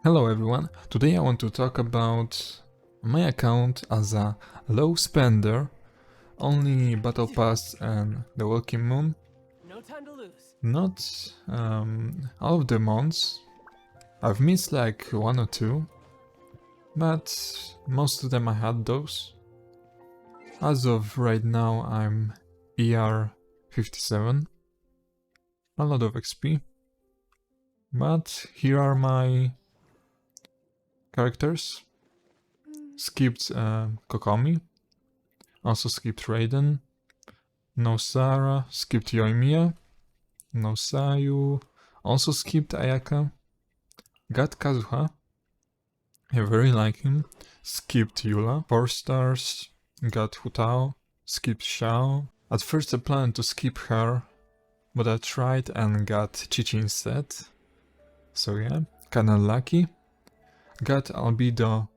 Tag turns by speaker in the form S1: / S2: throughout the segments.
S1: Hello everyone, today I want to talk about my account as a low spender, only Battle Pass and the Welkin Moon.
S2: No time to lose.
S1: Not all of the months, I've missed like one or two, but most of them I had those. As of right now I'm ER 57, a lot of XP, but here are my characters. Skipped Kokomi, also skipped Raiden, no Sarah, skipped Yoimiya, no Sayu, also skipped Ayaka, got Kazuha, I very like him, skipped Yula, 4 stars, got Hu Tao, skipped Xiao. At first I planned to skip her, but I tried and got Chi-Chi instead, so yeah, kinda lucky. Got Albedo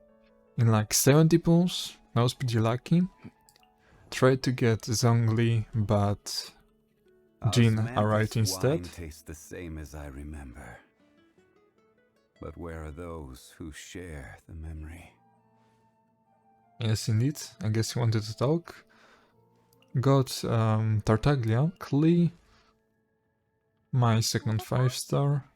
S1: in like 70 pulls, that was pretty lucky. Tried to get Zhongli, but Jin arrived instead.
S3: Wine tastes the same as I remember. But where are those who share the memory?
S1: Yes, indeed. I guess he wanted to talk. Got Tartaglia, Klee, my second 5-star,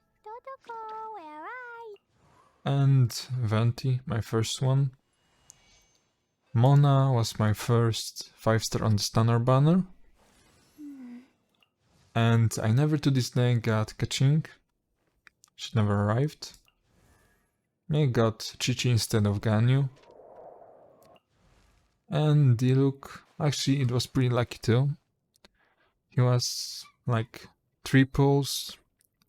S1: and Venti, my first one. Mona was my first 5-star on the Stunner banner. And I never to this day got Kaching. She never arrived. I got Chi-Chi instead of Ganyu. And Diluc, actually it was pretty lucky too. He was like 3 pulls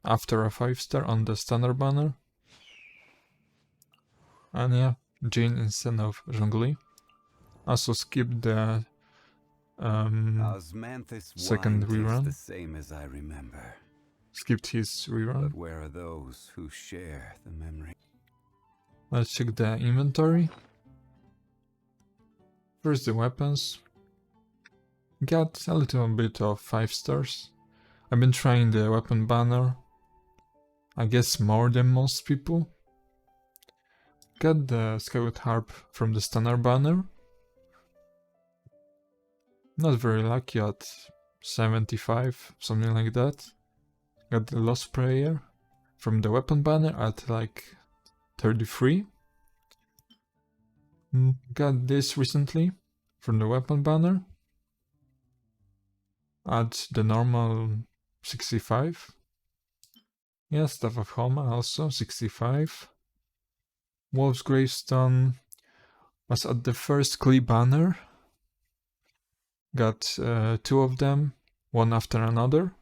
S1: after a 5-star on the Stunner banner. And yeah, Jin instead of Zhongli. Also skipped the second rerun.
S3: The same as I remember.
S1: Skipped his rerun.
S3: But where are those who share the memory?
S1: Let's check the inventory. First the weapons. Got a little bit of 5 stars. I've been trying the weapon banner. I guess more than most people. Got the Skyward Harp from the Stunner banner. Not very lucky at 75, something like that. Got the Lost Prayer from the weapon banner at like 33. Got this recently from the weapon banner at the normal 65. Yeah, Staff of Homa also 65. Wolf's Gravestone was at the first Klee banner. Got 2 of them, one after another,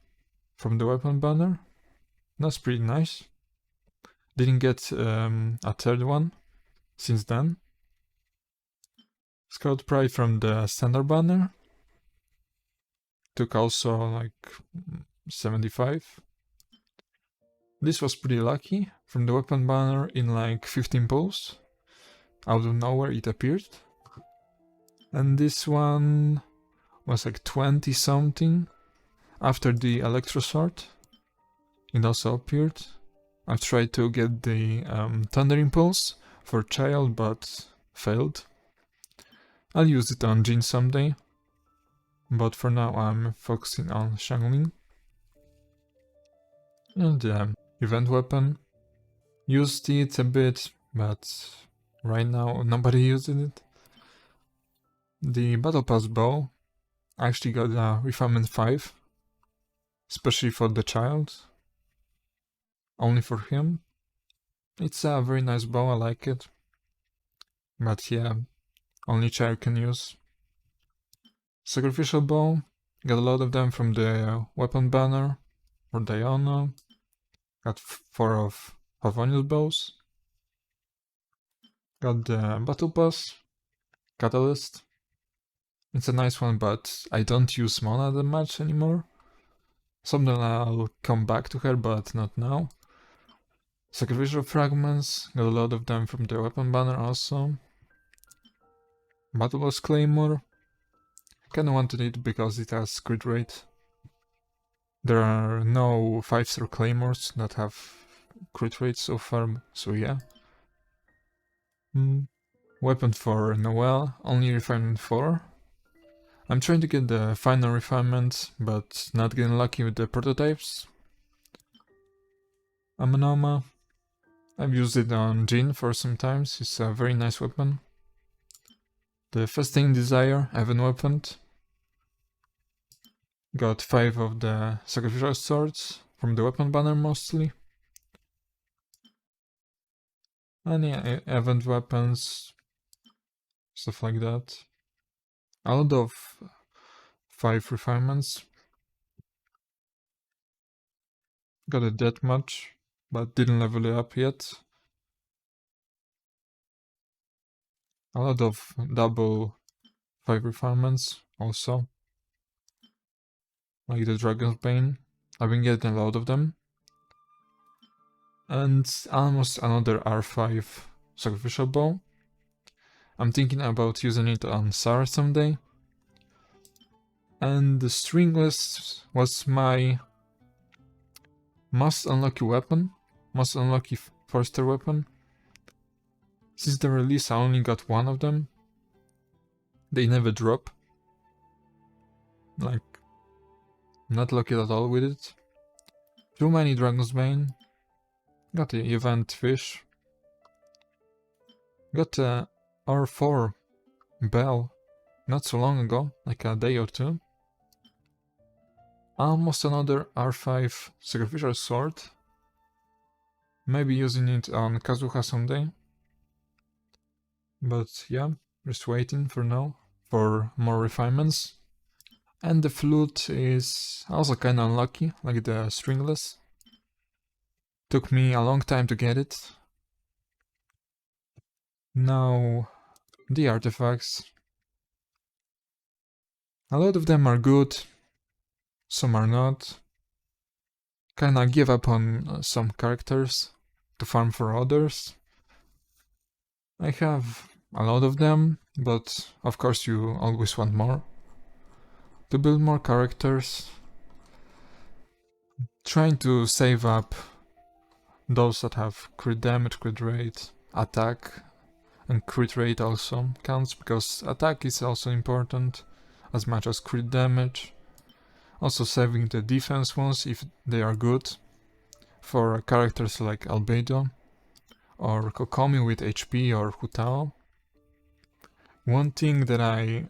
S1: from the weapon banner. That's pretty nice. Didn't get a third one since then. Scout Pride from the standard banner. Took also like 75. This was pretty lucky. From the weapon banner in like 15 pulls. Out of nowhere it appeared. And this one was like 20 something after the Electro Sword. It also appeared. I've tried to get the Thunder Impulse for Child, but failed. I'll use it on Jin someday, but for now I'm focusing on Xiangling. And the event weapon. Used it a bit, but right now nobody uses it. The Battle Pass bow. I actually got a Refinement 5, especially for the child, only for him. It's a very nice bow, I like it, but yeah, only child can use. Sacrificial bow, got a lot of them from the weapon banner, for Diana, got 4 of Favonius bows, got the Battle Pass, Catalyst. It's a nice one, but I don't use Mona that much anymore. Someday I'll come back to her, but not now. Sacrificial Fragments, got a lot of them from the weapon banner also. Battle Boss Claymore, kinda wanted it because it has crit rate. There are no 5-star Claymores that have crit rate so far, so yeah. Weapon for Noelle, only refinement 4. I'm trying to get the final refinement, but not getting lucky with the prototypes. Amanoma, I've used it on Jin for some times, it's a very nice weapon. The Fasting Desire, I haven't weaponed. Got 5 of the Sacrificial Swords, from the weapon banner mostly. And yeah, event weapons, stuff like that. A lot of 5 refinements. Got it that much, but didn't level it up yet. A lot of double 5 refinements also. Like the Dragon's Bane. I've been getting a lot of them. And almost another R5 Sacrificial Bow. I'm thinking about using it on Sarah someday. And the Stringless was my most unlucky weapon. Most unlucky 4-star weapon. Since the release I only got 1 of them. They never drop. Like, not lucky at all with it. Too many Dragon's Bane. Got the event fish. Got a R4 bell not so long ago, like a day or two. Almost another R5 Sacrificial Sword. Maybe using it on Kazuha someday. But yeah, just waiting for now for more refinements. And the flute is also kinda unlucky, like the Stringless. Took me a long time to get it. Now, the artifacts. A lot of them are good, some are not. Kinda give up on some characters to farm for others. I have a lot of them, but of course you always want more. To build more characters. Trying to save up those that have crit damage, crit rate, attack, and crit rate also counts, because attack is also important as much as crit damage. Also saving the defense ones if they are good for characters like Albedo or Kokomi with HP or Hu Tao. One thing that I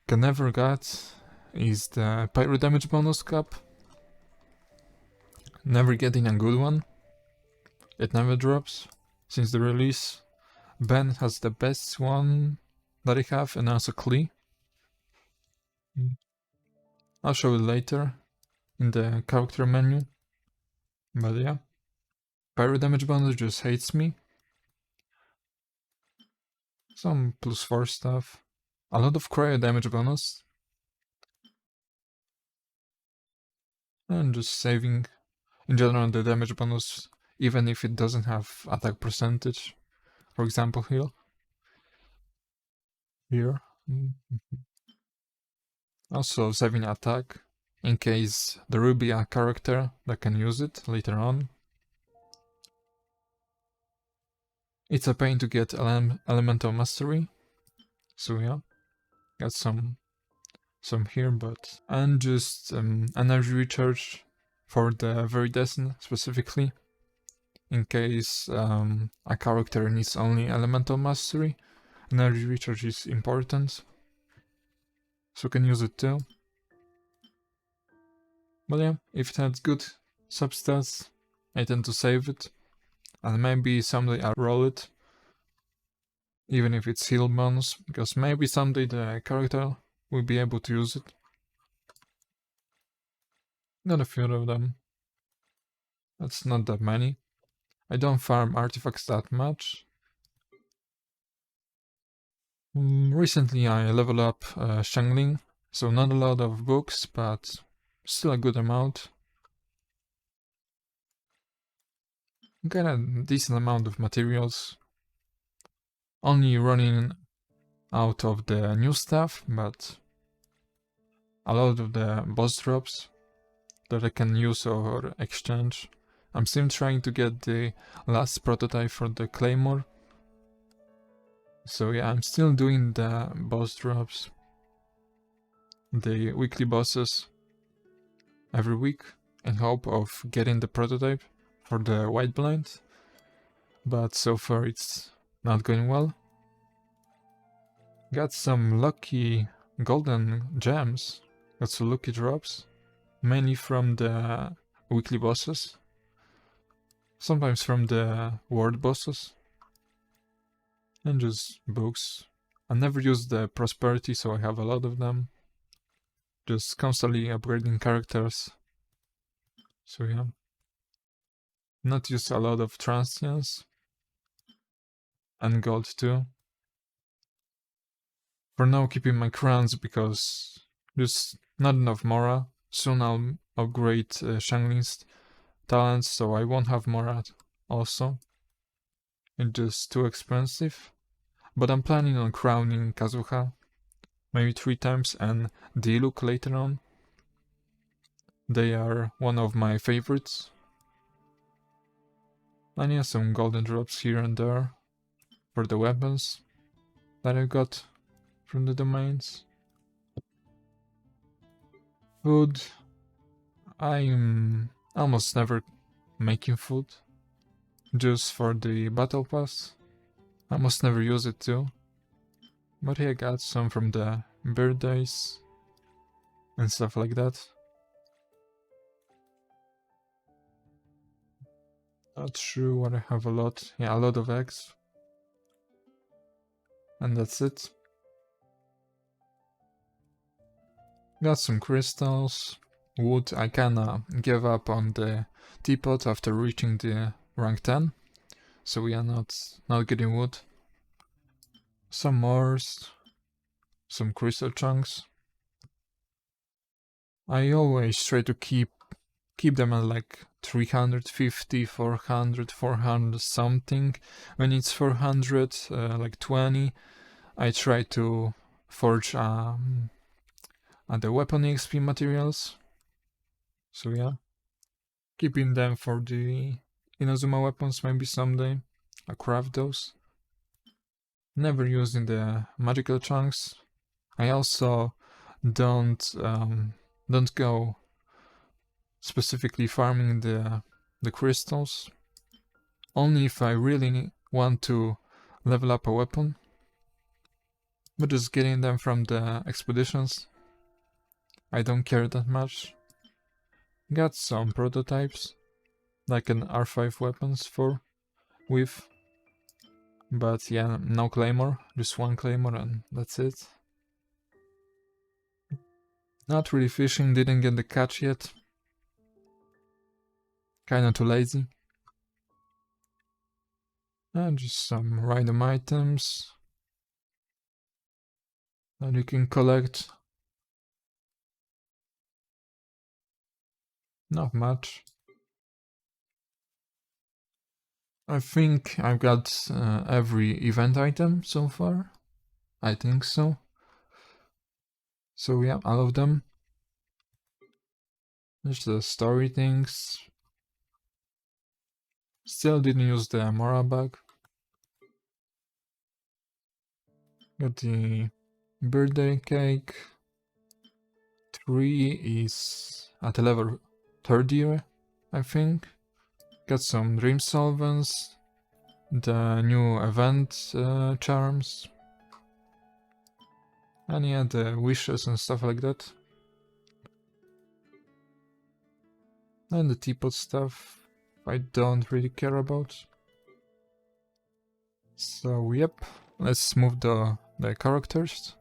S1: can never get is the pyro damage bonus cap. Never getting a good one. It never drops since the release. Ben has the best one that I have, and also Klee. I'll show it later in the character menu. But yeah, pyro damage bonus just hates me. Some +4 stuff. A lot of cryo damage bonus. And just saving in general the damage bonus, even if it doesn't have attack percentage. For example here. Also saving attack, in case there will be a character that can use it later on. It's a pain to get elemental mastery, so yeah, got some here, but and just energy recharge for the Viridescent specifically, in case a character needs only elemental mastery. Energy recharge is important, so can use it too. But yeah, if it has good substats, I tend to save it, and maybe someday I'll roll it, even if it's heal bonus, because maybe someday the character will be able to use it. Got a few of them. That's not that many. I don't farm artifacts that much. Recently I leveled up Shangling, so not a lot of books, but still a good amount. Got a decent amount of materials. Only running out of the new stuff, but a lot of the boss drops that I can use or exchange I'm still trying to get the last prototype for the Claymore. So yeah, I'm still doing the boss drops, the weekly bosses every week in hope of getting the prototype for the white blind. But so far it's not going well. Got some lucky golden gems, got some lucky drops, mainly from the weekly bosses, sometimes from the world bosses, and just books. I never use the prosperity, so I have a lot of them. Just constantly upgrading characters. So yeah. Not use a lot of transients. And gold too. For now keeping my crowns because there's not enough Mora. Soon I'll upgrade Shangling's talents, so I won't have Mora also. It's just too expensive. But I'm planning on crowning Kazuha maybe 3 times and Diluc later on. They are one of my favorites. And yeah, some golden drops here and there for the weapons that I got from the domains. Food. I'm almost never making food. Just for the battle pass. I almost never use it too. But yeah, I got some from the birthdays and stuff like that. Not sure what I have a lot. Yeah, a lot of eggs. And that's it. Got some crystals. Wood. I kinda gave up on the Teapot after reaching the rank 10. So we are not getting wood. Some mores. Some crystal chunks. I always try to keep them at like 350, 400, 400 something. When it's 400, like 20, I try to forge the weapon XP materials. So yeah, keeping them for the Inazuma weapons maybe someday. I craft those. Never using the magical chunks. I also don't go specifically farming the crystals. Only if I really want to level up a weapon. But just getting them from the expeditions, I don't care that much. Got some prototypes, like an R5 weapons with. But yeah, no claymore, just one claymore and that's it. Not really fishing, didn't get the catch yet. Kinda too lazy. And just some random items that you can collect. Not much. I think I've got every event item so far. I think so. So yeah, all of them. There's the story things. Still didn't use the Mora bag. Got the birthday cake. 3 is at the level 30, I think. Got some dream solvents. The new event charms. And yeah, the wishes and stuff like that. And the teapot stuff I don't really care about. So yep, let's move the characters.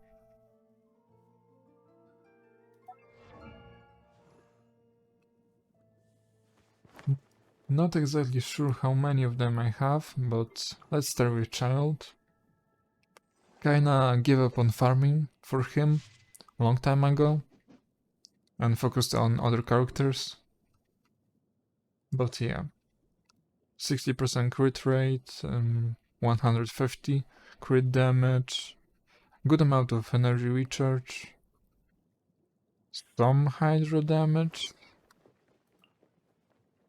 S1: Not exactly sure how many of them I have, but let's start with Child. Kinda gave up on farming for him a long time ago and focused on other characters. But yeah, 60% crit rate, 150 crit damage, good amount of energy recharge, some hydro damage,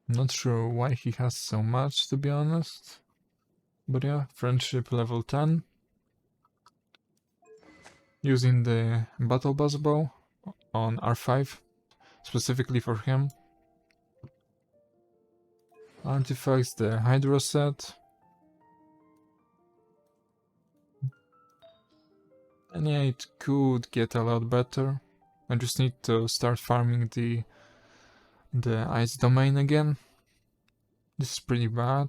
S1: Not sure why he has so much, to be honest. But yeah, friendship level 10. Using the Battle Pass bow on R5, specifically for him. Artifacts, the Hydro set. And yeah, it could get a lot better. I just need to start farming the ice domain again. This is pretty bad.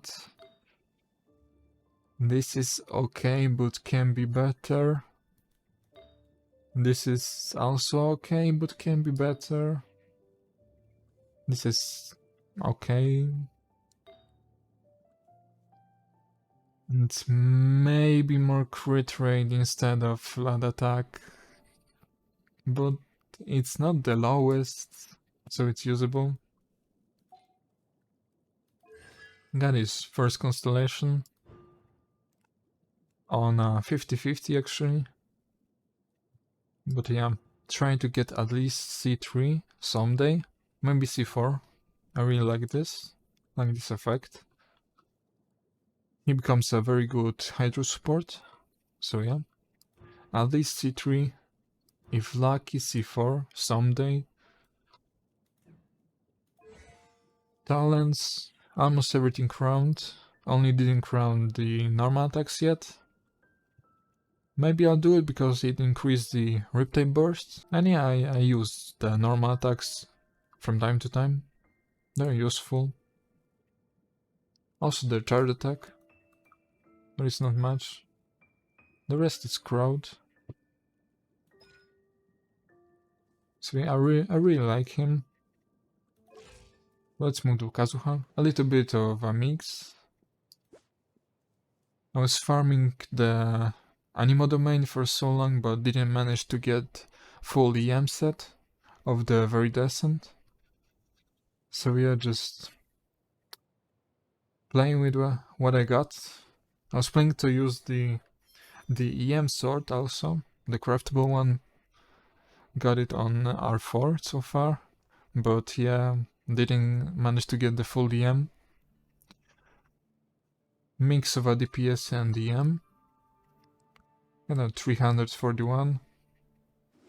S1: This is okay, but can be better. This is also okay, but can be better. This is okay. It's maybe more crit rate instead of flat attack. But it's not the lowest, so it's usable. Got his first constellation on 50-50 actually. But yeah, trying to get at least C3 someday, maybe C4. I really like this effect. He becomes a very good Hydro support, so yeah. At least C3, if lucky C4 someday. Talents, almost everything crowned, only didn't crown the normal attacks yet. Maybe I'll do it because it increased the Riptide burst, and yeah, I use the normal attacks from time to time. They're useful. Also the charge attack, but it's not much. The rest is crowd. So yeah, I really like him. Let's move to Kazuha. A little bit of a mix. I was farming the Animo domain for so long, but didn't manage to get full EM set of the Viridescent. So yeah, just playing with what I got. I was planning to use the EM sword also, the craftable one. Got it on R4 so far, but yeah, didn't manage to get the full EM. Mix of a DPS and EM. 341,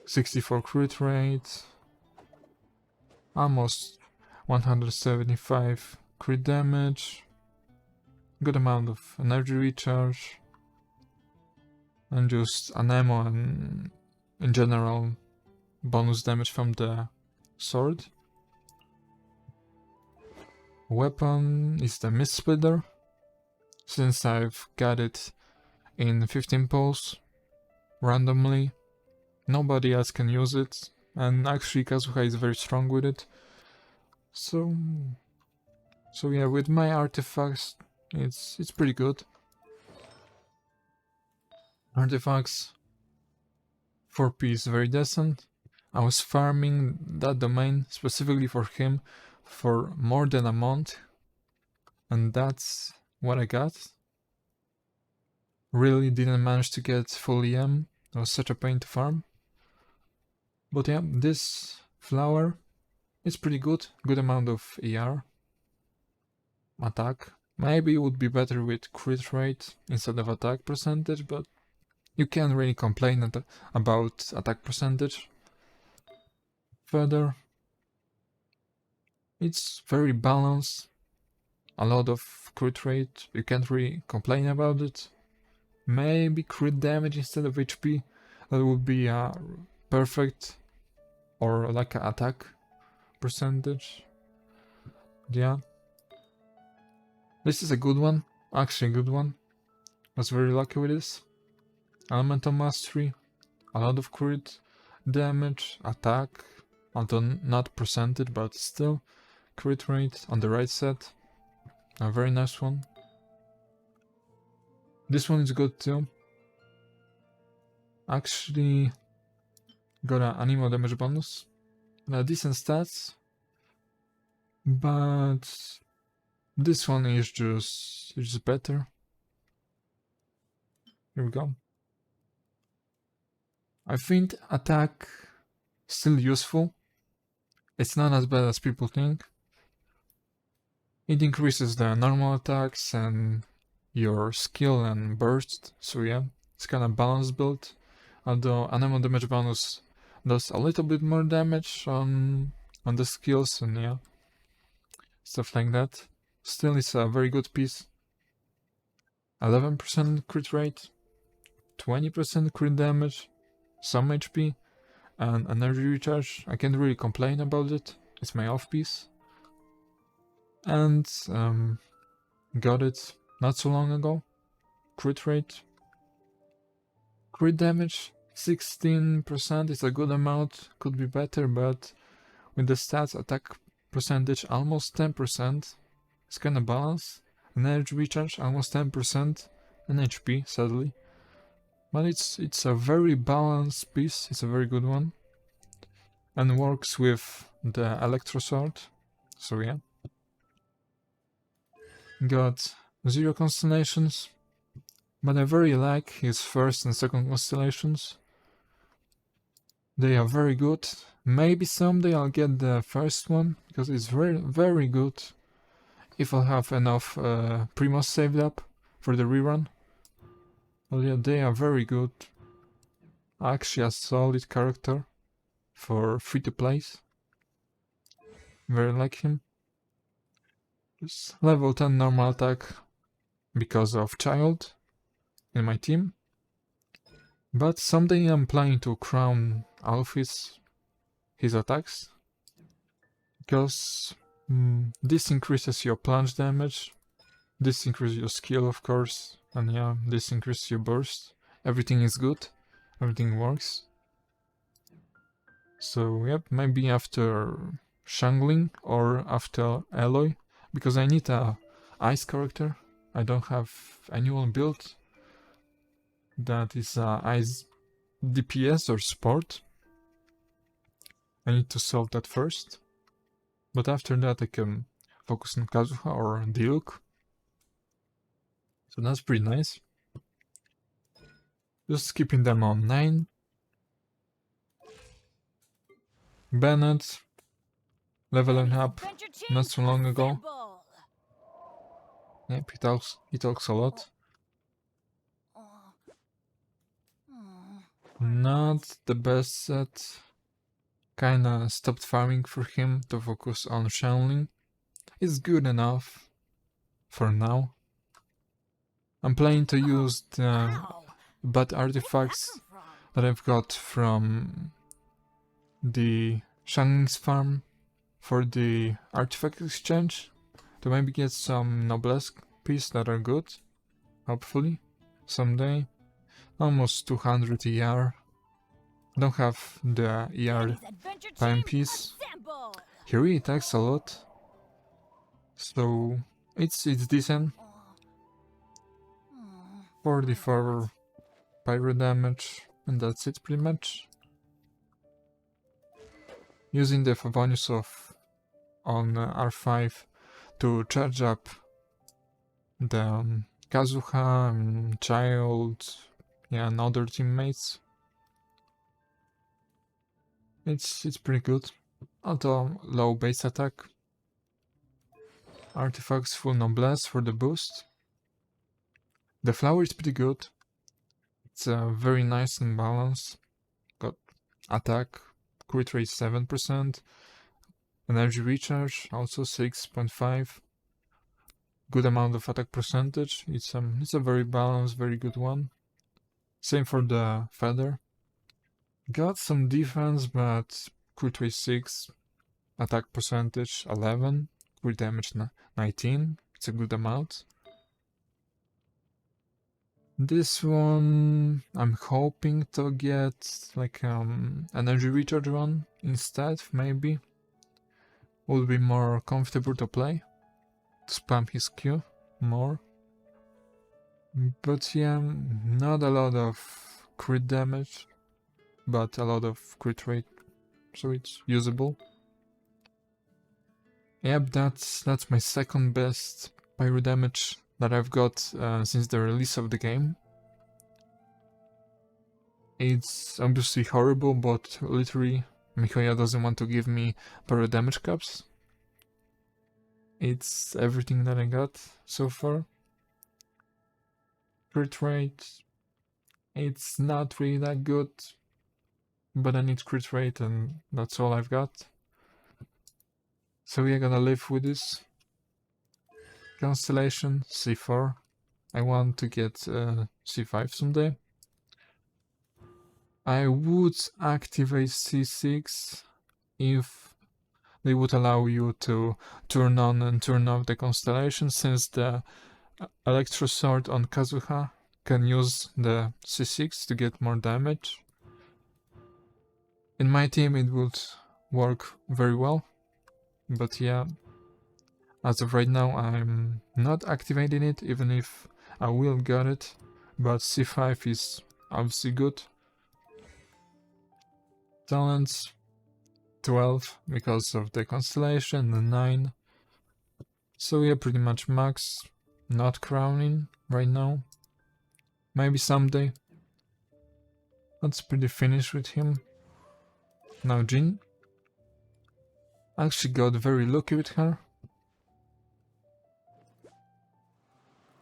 S1: 64 crit rate, almost 175 crit damage, good amount of energy recharge, and just an ammo and in general bonus damage from the sword. Weapon is the Mist Splitter, since I've got it in 15 pulse randomly. Nobody else can use it, and actually Kazuha is very strong with it. So yeah, with my artifacts, it's pretty good. Artifacts, 4P is very decent. I was farming that domain specifically for him for more than a month, and that's what I got. Really didn't manage to get full EM. It was such a pain to farm. But yeah, this flower is pretty good. Good amount of ER. Attack. Maybe it would be better with crit rate instead of attack percentage, but you can't really complain about attack percentage. Further, it's very balanced. A lot of crit rate. You can't really complain about it. Maybe crit damage instead of HP. That would be perfect. Or like an attack percentage. Yeah. This is a good one. Actually a good one. I was very lucky with this. Elemental Mastery. A lot of crit damage, attack. Although not percentage, but still. Crit rate on the right set. A very nice one. This one is good too. Actually got an Animo damage bonus. Decent stats. But this one is just better. Here we go. I think attack still useful. It's not as bad as people think. It increases the normal attacks and your skill and burst, so yeah, it's kind of balanced build. Although animal damage bonus does a little bit more damage on the skills and yeah, stuff like that. Still, it's a very good piece. 11% crit rate, 20% crit damage, some HP, and energy recharge. I can't really complain about it. It's my off piece. And got it not so long ago. Crit rate, crit damage 16% is a good amount, could be better, but with the stats attack percentage almost 10%, it's kinda balanced. Energy recharge almost 10%, and HP sadly. But it's a very balanced piece, it's a very good one. And works with the Electro Sword, so yeah. Got 0 constellations, but I very like his first and second constellations. They are very good. Maybe someday I'll get the first one, because it's very, very good. If I'll have enough primos saved up for the rerun. But yeah, they are very good. Actually a solid character for free to play. Very like him. Just level 10 normal attack because of Child in my team. But someday I'm planning to crown Alphys his attacks. Because this increases your plunge damage. This increases your skill, of course. And yeah, this increases your burst. Everything is good. Everything works. So yep, maybe after Shangling or after Aloy. Because I need a ice character. I don't have anyone built that is ice DPS or support. I need to solve that first. But after that I can focus on Kazuha or Diluc. So that's pretty nice. Just keeping them on 9. Bennett leveling up not so long ago. Yep, he talks a lot. Not the best set. Kinda stopped farming for him to focus on channeling. It's good enough for now. I'm planning to use the bad artifacts that I've got from the Shang's farm for the artifact exchange to maybe get some noblesse pieces that are good, hopefully, someday. Almost 200 ER. Don't have the ER timepiece. He really attacks a lot, so it's decent. 44 pyro damage, and that's it pretty much. Using the Favonius of on R5 to charge up the Kazuha, Child, yeah, and other teammates. It's pretty good. Although low base attack. Artifacts full noblesse for the boost. The flower is pretty good. It's very nice and balanced. Got attack, crit rate 7%, energy recharge also 6.5. Good amount of attack percentage. It's a very balanced, very good one. Same for the feather. Got some defense, but crit rate 6, attack percentage 11, crit damage 19. It's a good amount. This one I'm hoping to get like energy recharge one instead, maybe. Would be more comfortable to play. To spam his Q more. But yeah, not a lot of crit damage, but a lot of crit rate, so it's usable. Yep, that's my second best pyro damage that I've got since the release of the game. It's obviously horrible, but literally MiHoYo doesn't want to give me pyro damage caps. It's everything that I got so far. Crit rate, it's not really that good, but I need crit rate and that's all I've got. So we're gonna live with this. Constellation, C4. I want to get C5 someday. I would activate C6 if they would allow you to turn on and turn off the constellation, since the Electro Sword on Kazuha can use the C6 to get more damage. In my team it would work very well, but yeah, as of right now I'm not activating it, even if I will get it, but C5 is obviously good. Talents 12 because of the constellation, and 9. So yeah, pretty much max. Not crowning right now. Maybe someday. That's pretty finished with him. Now Jin. Actually got very lucky with her.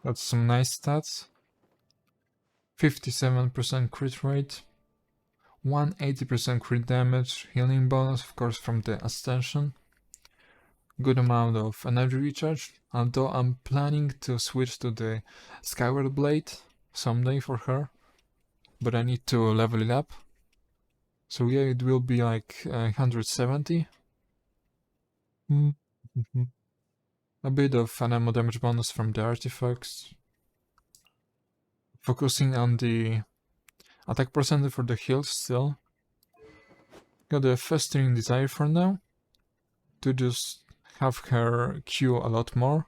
S1: Got some nice stats. 57% crit rate. 180% crit damage. Healing bonus, of course, from the ascension. Good amount of energy recharge, although I'm planning to switch to the Skyward Blade someday for her, but I need to level it up. So yeah, it will be like 170. A bit of an ammo damage bonus from the artifacts. Focusing on the attack percentage for the heals still. Got a Festering Desire for now, to just have her Q a lot more.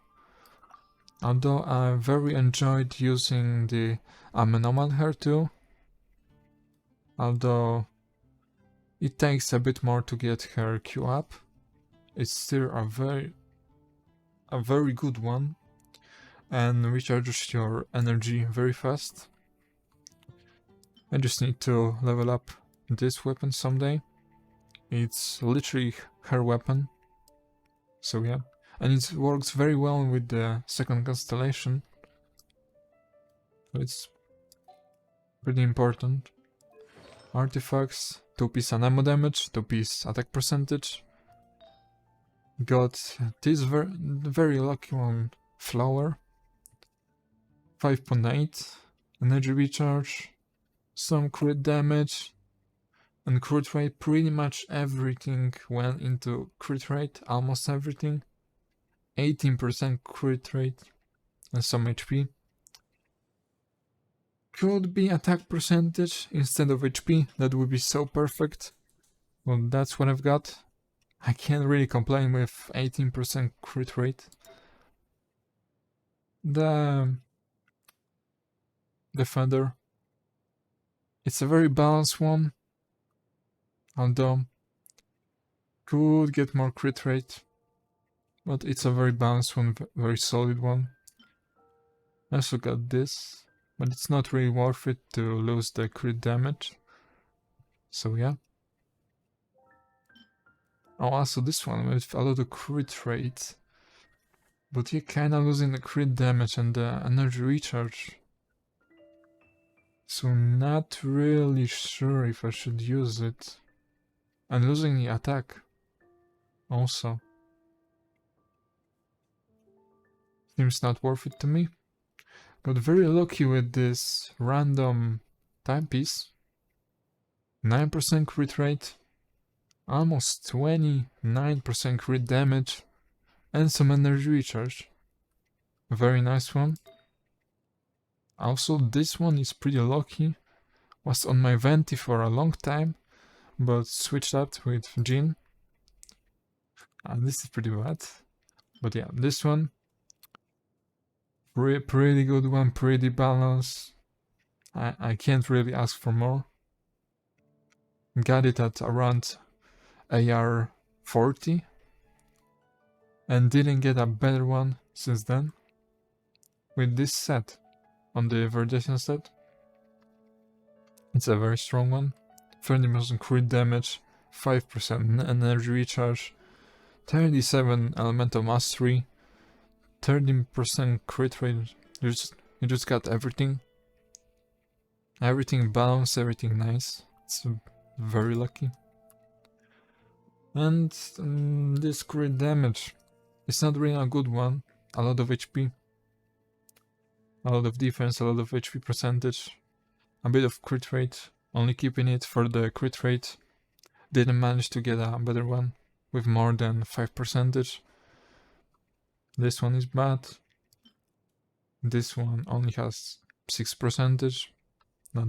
S1: Although I very enjoyed using the Amenomal hair too. Although it takes a bit more to get her Q up, it's still a very good one and recharges your energy very fast. I just need to level up this weapon someday. It's literally her weapon. So yeah, and it works very well with the second constellation. So it's pretty important. Artifacts, 2-piece ammo damage, 2-piece attack percentage. Got this very lucky one, Flower. 5.8 energy recharge, some crit damage, and crit rate. Pretty much everything went into crit rate, almost everything. 18% crit rate and some HP. Could be attack percentage instead of HP, that would be so perfect. Well, that's what I've got. I can't really complain with 18% crit rate. The Defender, it's a very balanced one, although could get more crit rate, but it's a very balanced one, very solid one. I also got this, but it's not really worth it to lose the crit damage. So yeah. Oh, also this one with a lot of crit rate, but you're kinda losing the crit damage and the energy recharge. So not really sure if I should use it. And losing the attack also. Seems not worth it to me. Got very lucky with this random timepiece. 9% crit rate, almost 29% crit damage, and some energy recharge. Very nice one. Also, this one is pretty lucky. Was on my Venti for a long time, but switched up with Jin. And this is pretty bad. But yeah, this one, pretty good one, pretty balanced. I can't really ask for more. Got it at around AR 40. And didn't get a better one since then. With this set, on the Verdation set. It's a very strong one. 30% crit damage, 5% energy recharge, 37 elemental mastery, 13% crit rate. You just got everything. Everything balanced, everything nice. It's very lucky. And this crit damage. It's not really a good one. A lot of HP. A lot of defense, a lot of HP percentage. A bit of crit rate. Only keeping it for the crit rate. Didn't manage to get a better one with more than 5%. This one is bad. This one only has 6%. Not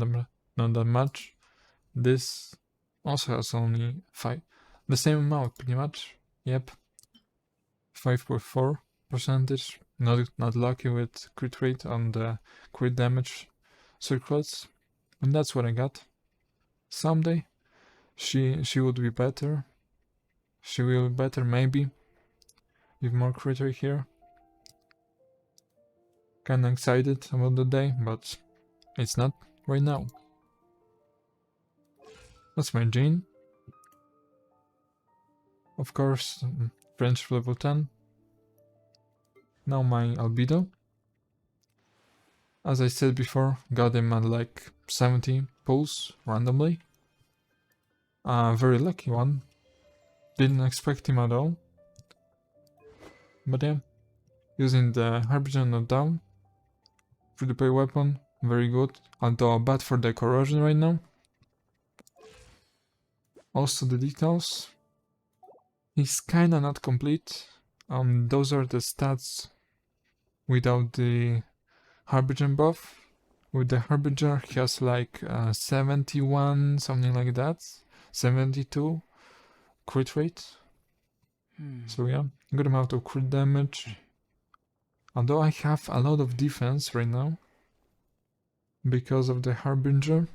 S1: that much. This also has only 5. The same amount, pretty much. Yep. 5.4%. Not lucky with crit rate on the crit damage circles. And that's what I got. Someday she would be better. She will be better maybe. With more crit rate here. Kinda excited about the day, but it's not right now. That's my gene. Of course, French level 10. Now my albedo. As I said before, got him at like 70 pulls randomly. A very lucky one. Didn't expect him at all. But yeah, using the Harbinger of Down. Free-to-play weapon, very good. Although bad for the corrosion right now. Also the details. He's kinda not complete. Those are the stats without the Harbinger buff. With the Harbinger he has like 71, something like that. 72 crit rate. So yeah, good amount of crit damage. Although I have a lot of defense right now. Because of the Harbinger.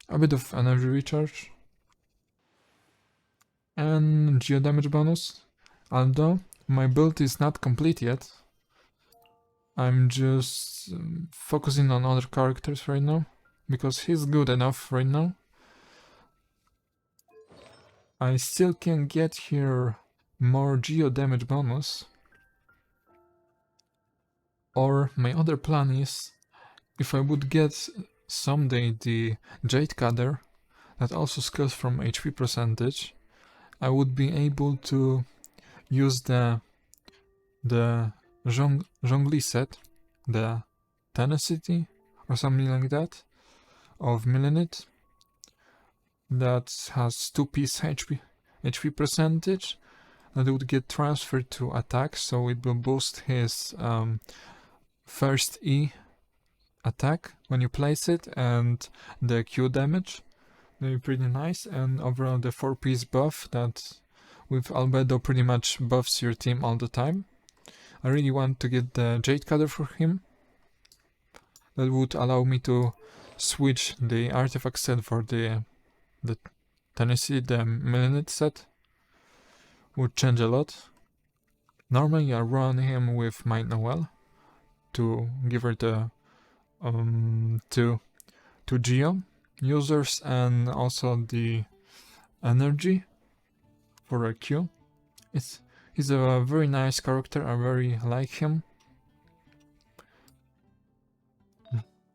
S1: A bit of energy recharge. And geo damage bonus. Although my build is not complete yet. I'm just focusing on other characters right now. Because he's good enough right now. I still can get here more geo damage bonus. Or my other plan is, if I would get someday the Jade Cutter, that also scales from HP percentage, I would be able to use the Zhongli set, the Tenacity or something like that, of Millennium, that has 2-piece HP percentage, that would get transferred to attack, so it will boost his first E attack when you place it, and the Q damage. They're pretty nice, and overall the 4-piece buff that with Albedo pretty much buffs your team all the time. I really want to get the Jade Cutter for him. That would allow me to switch the artifact set for the Tennessee, the Millennium set. Would change a lot. Normally I run him with my Noelle to give her the to Geo users and also the energy for a Q. He's a very nice character, I very like him.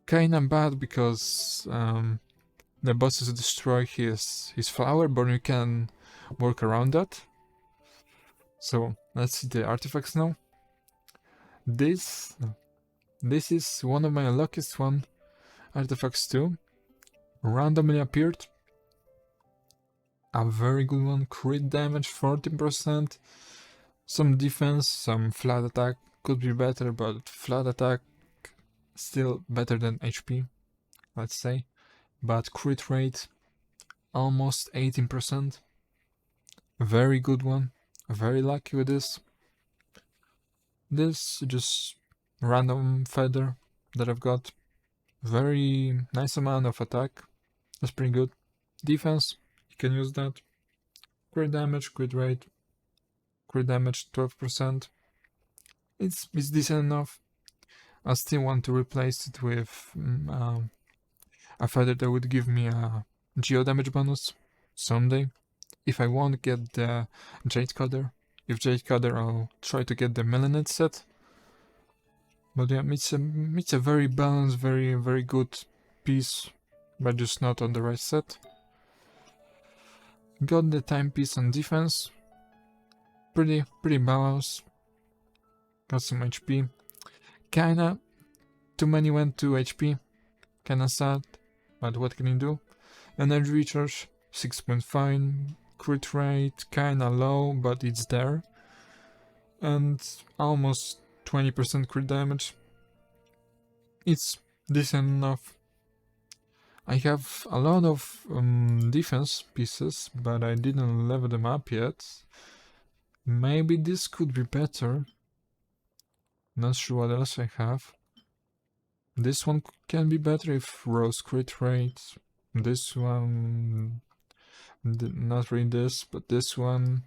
S1: Kinda bad because the bosses destroy his flower, but you can work around that. So let's see the artifacts now. This is one of my luckiest artifacts too. Randomly appeared. A very good one. Crit damage 14%. Some defense, some flat attack could be better, but flat attack still better than HP, let's say. But crit rate almost 18%. Very good one. Very lucky with this. This just random feather that I've got. Very nice amount of attack. That's pretty good. Defense, you can use that. Crit damage, crit rate. Crit damage 12%. It's decent enough. I still want to replace it with a feather that would give me a geo damage bonus someday. If I won't get the Jade Cutter. If Jade Cutter, I'll try to get the Millennium set. But yeah, it's a very balanced, very good piece, but just not on the right set. Got the timepiece on defense. Pretty balanced. Got some HP. Kinda too many went to HP. Kinda sad, but what can you do? Energy recharge 6.5. Crit rate kinda low, but it's there. And almost 20% crit damage. It's decent enough. I have a lot of defense pieces, but I didn't level them up yet. Maybe this could be better. Not sure what else I have. This one can be better if rose crit rate. This one, not really this, but this one.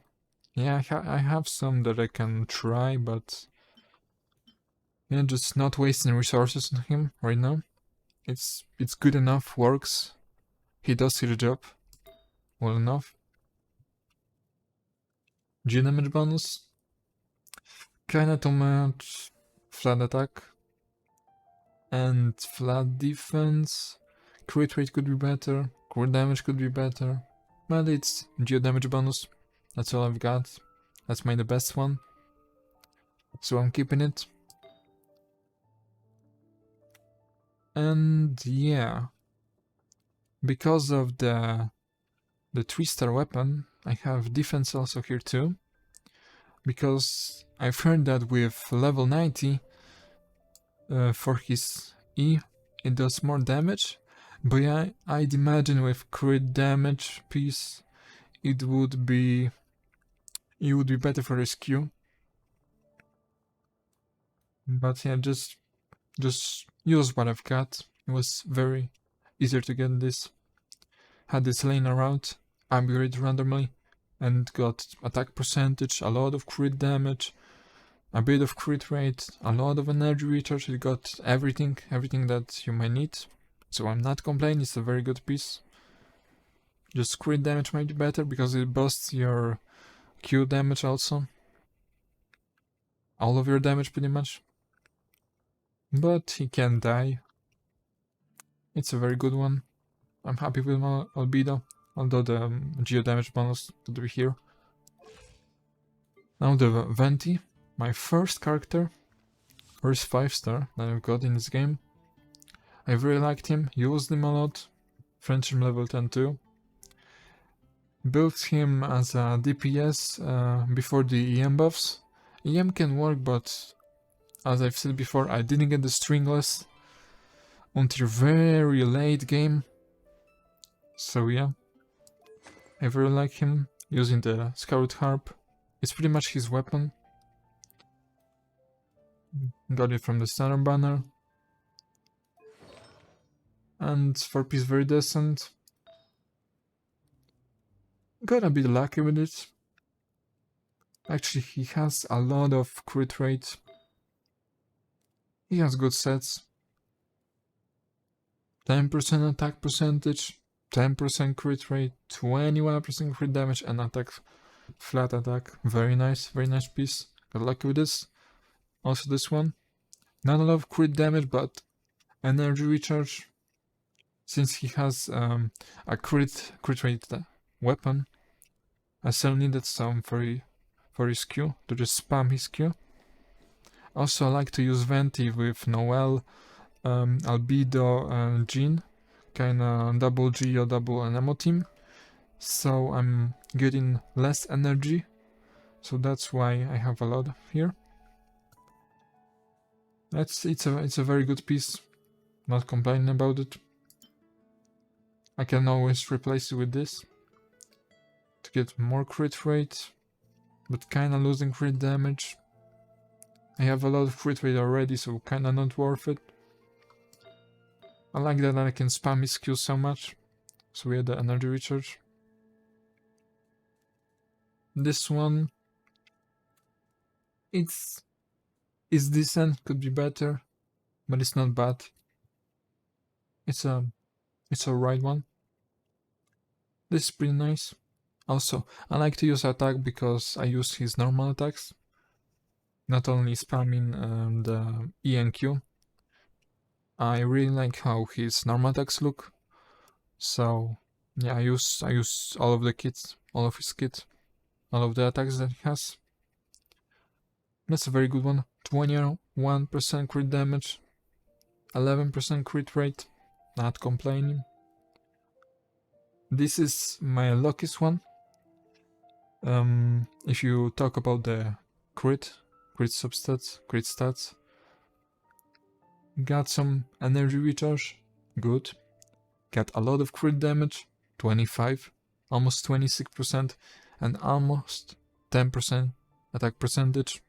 S1: Yeah, I have some that I can try, but yeah, just not wasting resources on him right now. It's good enough, works. He does his job well enough. G damage bonus. Kinda too much. Flat attack. And flat defense. Crit rate could be better. Crit damage could be better. But it's geo damage bonus. That's all I've got. That's the best one. So I'm keeping it. And yeah. Because of the 3-star weapon, I have defense also here too. Because I've heard that with level 90 for his E, it does more damage. But yeah, I'd imagine with crit damage piece, it would be better for his Q. But yeah, just use what I've got. It was very easier to get this. Had this laying around, upgrade randomly, and got attack percentage, a lot of crit damage, a bit of crit rate, a lot of energy recharge. It got everything that you might need. So I'm not complaining, it's a very good piece. Just crit damage might be better because it busts your Q damage also. All of your damage pretty much. But he can die. It's a very good one. I'm happy with my albedo, although the geo damage bonus would be here. Now the Venti, my first character, first 5-star that I've got in this game. I really liked him, used him a lot, friendship level 10 too. Built him as a DPS before the EM buffs. EM can work, but as I've said before, I didn't get the stringless until very late game. So yeah, I really like him, using the Scarlet Harp. It's pretty much his weapon. Got it from the standard banner. And for piece very decent. Got a bit lucky with it. Actually, he has a lot of crit rate. He has good sets. 10% attack percentage, 10% crit rate, 21% crit damage, and attack, flat attack. Very nice piece. Got lucky with this. Also this one. Not a lot of crit damage, but energy recharge. Since he has a crit rate weapon, I still needed some for his Q, to just spam his Q. Also, I like to use Venti with Noel, Albedo, and Jean, kinda double G or double Anemo team. So I'm getting less energy, so that's why I have a lot here. It's a very good piece. Not complaining about it. I can always replace it with this to get more crit rate, but kinda losing crit damage. I have a lot of crit rate already, so kinda not worth it. I like that I can spam his Q so much. So we had the energy recharge. This one, it's decent, could be better, but it's not bad. It's a right one. This is pretty nice. Also, I like to use attack because I use his normal attacks. not only spamming the E and Q. I really like how his normal attacks look. So yeah, I use all of the kits, all of his kit, all of the attacks that he has. That's a very good one. 21% crit damage, 11% crit rate. Not complaining. This is my luckiest one. If you talk about the crit substats, crit stats, got some energy recharge, good. Got a lot of crit damage, 25, almost 26%, and almost 10% attack percentage.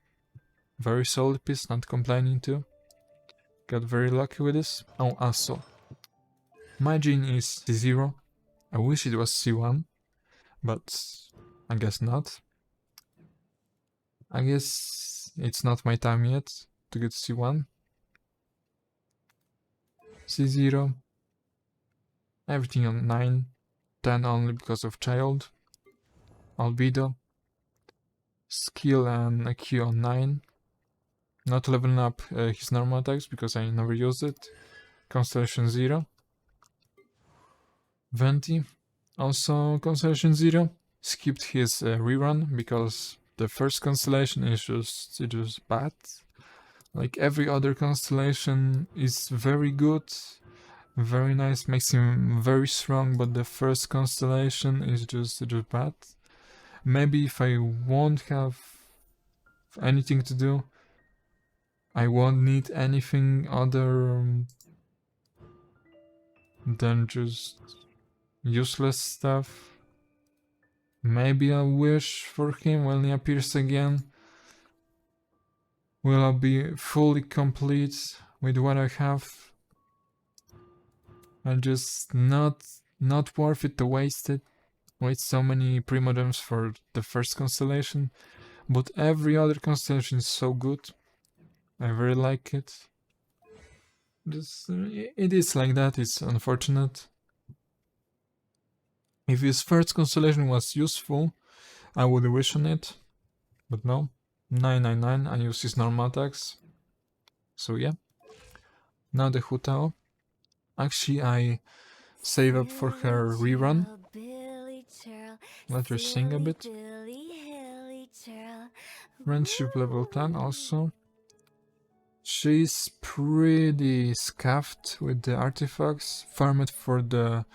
S1: Very solid piece, not complaining too. Got very lucky with this. Oh, also, my gene is C0. I wish it was C1, but I guess not. I guess it's not my time yet to get C1. C0. Everything on 9. 10 only because of child. Albedo. Skill and IQ on 9. Not leveling up his normal attacks because I never used it. Constellation 0. Venti. Also Constellation 0. Skipped his rerun because the first constellation is just bad. Like every other constellation is very good, very nice, makes him very strong, but the first constellation is just bad. Maybe if I won't have anything to do, I won't need anything other than just useless stuff. Maybe a wish for him when he appears again. Will I be fully complete with what I have? And just not worth it to waste it. Waste so many primogems for the first constellation. But every other constellation is so good. I very like it. Just, it is like that, it's unfortunate. If his first constellation was useful, I would wish on it. But no. 999, I use his normal attacks. So yeah. Now the Hu Tao. Actually, I save up for her rerun. Let her sing a bit. Friendship level 10 also. She's pretty scuffed with the artifacts. Farmed for the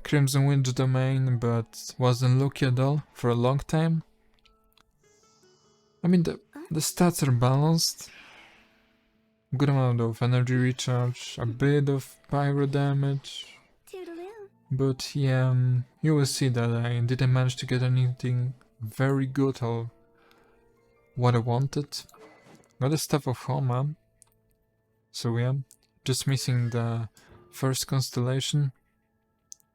S1: Crimson Wind domain, but wasn't lucky at all for a long time. I mean, the stats are balanced. Good amount of energy recharge, a bit of pyro damage. But yeah, you will see that I didn't manage to get anything very good or what I wanted. Got the Staff of HoYoLAB. So yeah, just missing the first constellation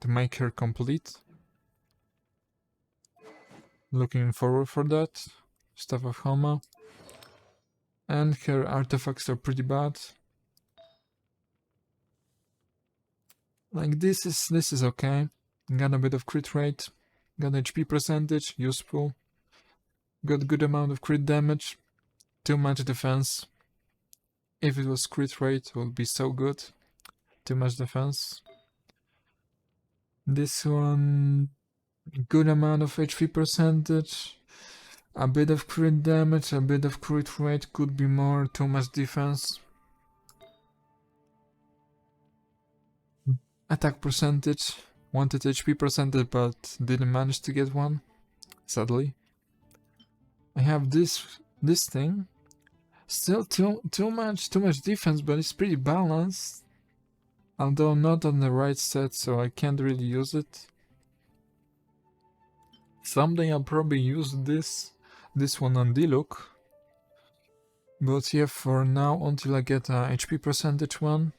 S1: to make her complete. Looking forward for that. Staff of HoYoLAB. And her artifacts are pretty bad. Like this is okay. Got a bit of crit rate. Got HP percentage, useful. Got good amount of crit damage. Too much defense. If it was crit rate, it would be so good. Too much defense. This one, good amount of HP percentage. A bit of crit damage, a bit of crit rate, could be more, too much defense. Attack percentage, wanted HP percentage but didn't manage to get one, sadly. I have this thing, still too much defense, but it's pretty balanced. Although not on the right set, so I can't really use it. Someday I'll probably use this one on D-Look. But yeah, for now, until I get a HP percentage one,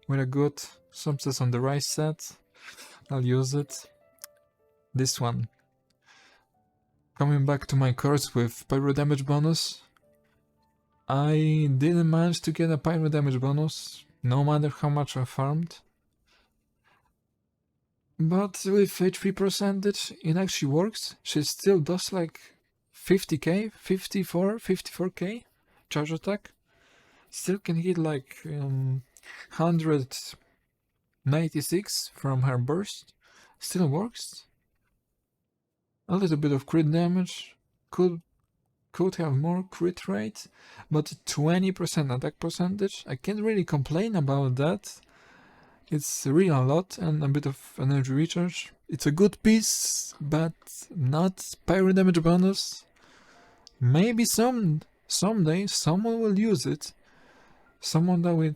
S1: with a good subsets on the right set, I'll use it. This one. Coming back to my cards with pyro damage bonus. I didn't manage to get a pyro damage bonus, no matter how much I farmed. But with HP percentage, it actually works. She still does like 50k, 54k. charge attack. Still can hit like 196 from her burst. Still works. A little bit of crit damage. Could have more crit rate, but 20% attack percentage. I can't really complain about that. It's really a lot and a bit of energy recharge. It's a good piece, but not pyro damage bonus. Maybe someday someone will use it. Someone that with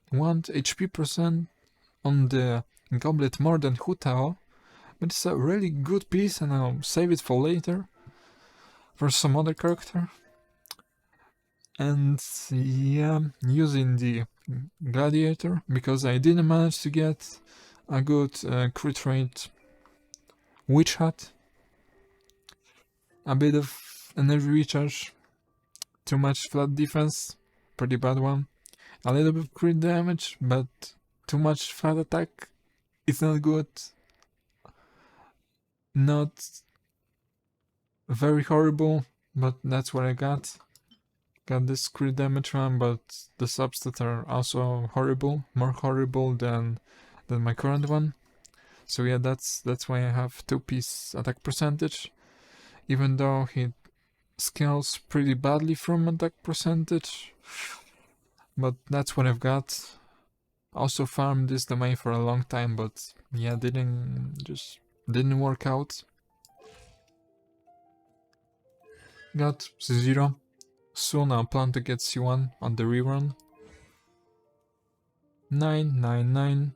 S1: 1 HP percent on the goblet more than Hu Tao. But it's a really good piece and I'll save it for later. For some other character. And yeah, using the gladiator because I didn't manage to get a good crit rate witch hat. A bit of energy recharge, too much flat defense, pretty bad one. A little bit of crit damage, but too much flat attack, it's not good. Not very horrible, but that's what I got. Got this crit damage one, but the substats are also horrible, more horrible than my current one. So yeah, that's why I have 2-piece attack percentage. Even though he scales pretty badly from attack percentage. But that's what I've got. Also farmed this domain for a long time, but yeah, didn't work out. Got C0. Soon I plan to get C1 on the rerun. 999.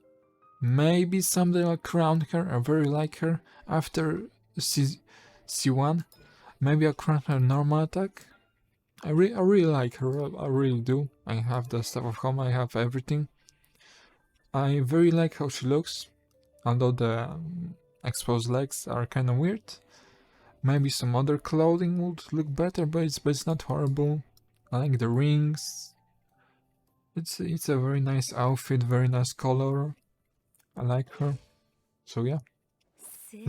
S1: Maybe someday I'll crown her. I very like her. After C1, maybe I'll crown her normal attack. I really like her. I really do. I have the Staff of Home. I have everything. I very like how she looks, although the exposed legs are kind of weird. Maybe some other clothing would look better, but it's not horrible. I like the rings. It's a very nice outfit, very nice color. I like her. So yeah.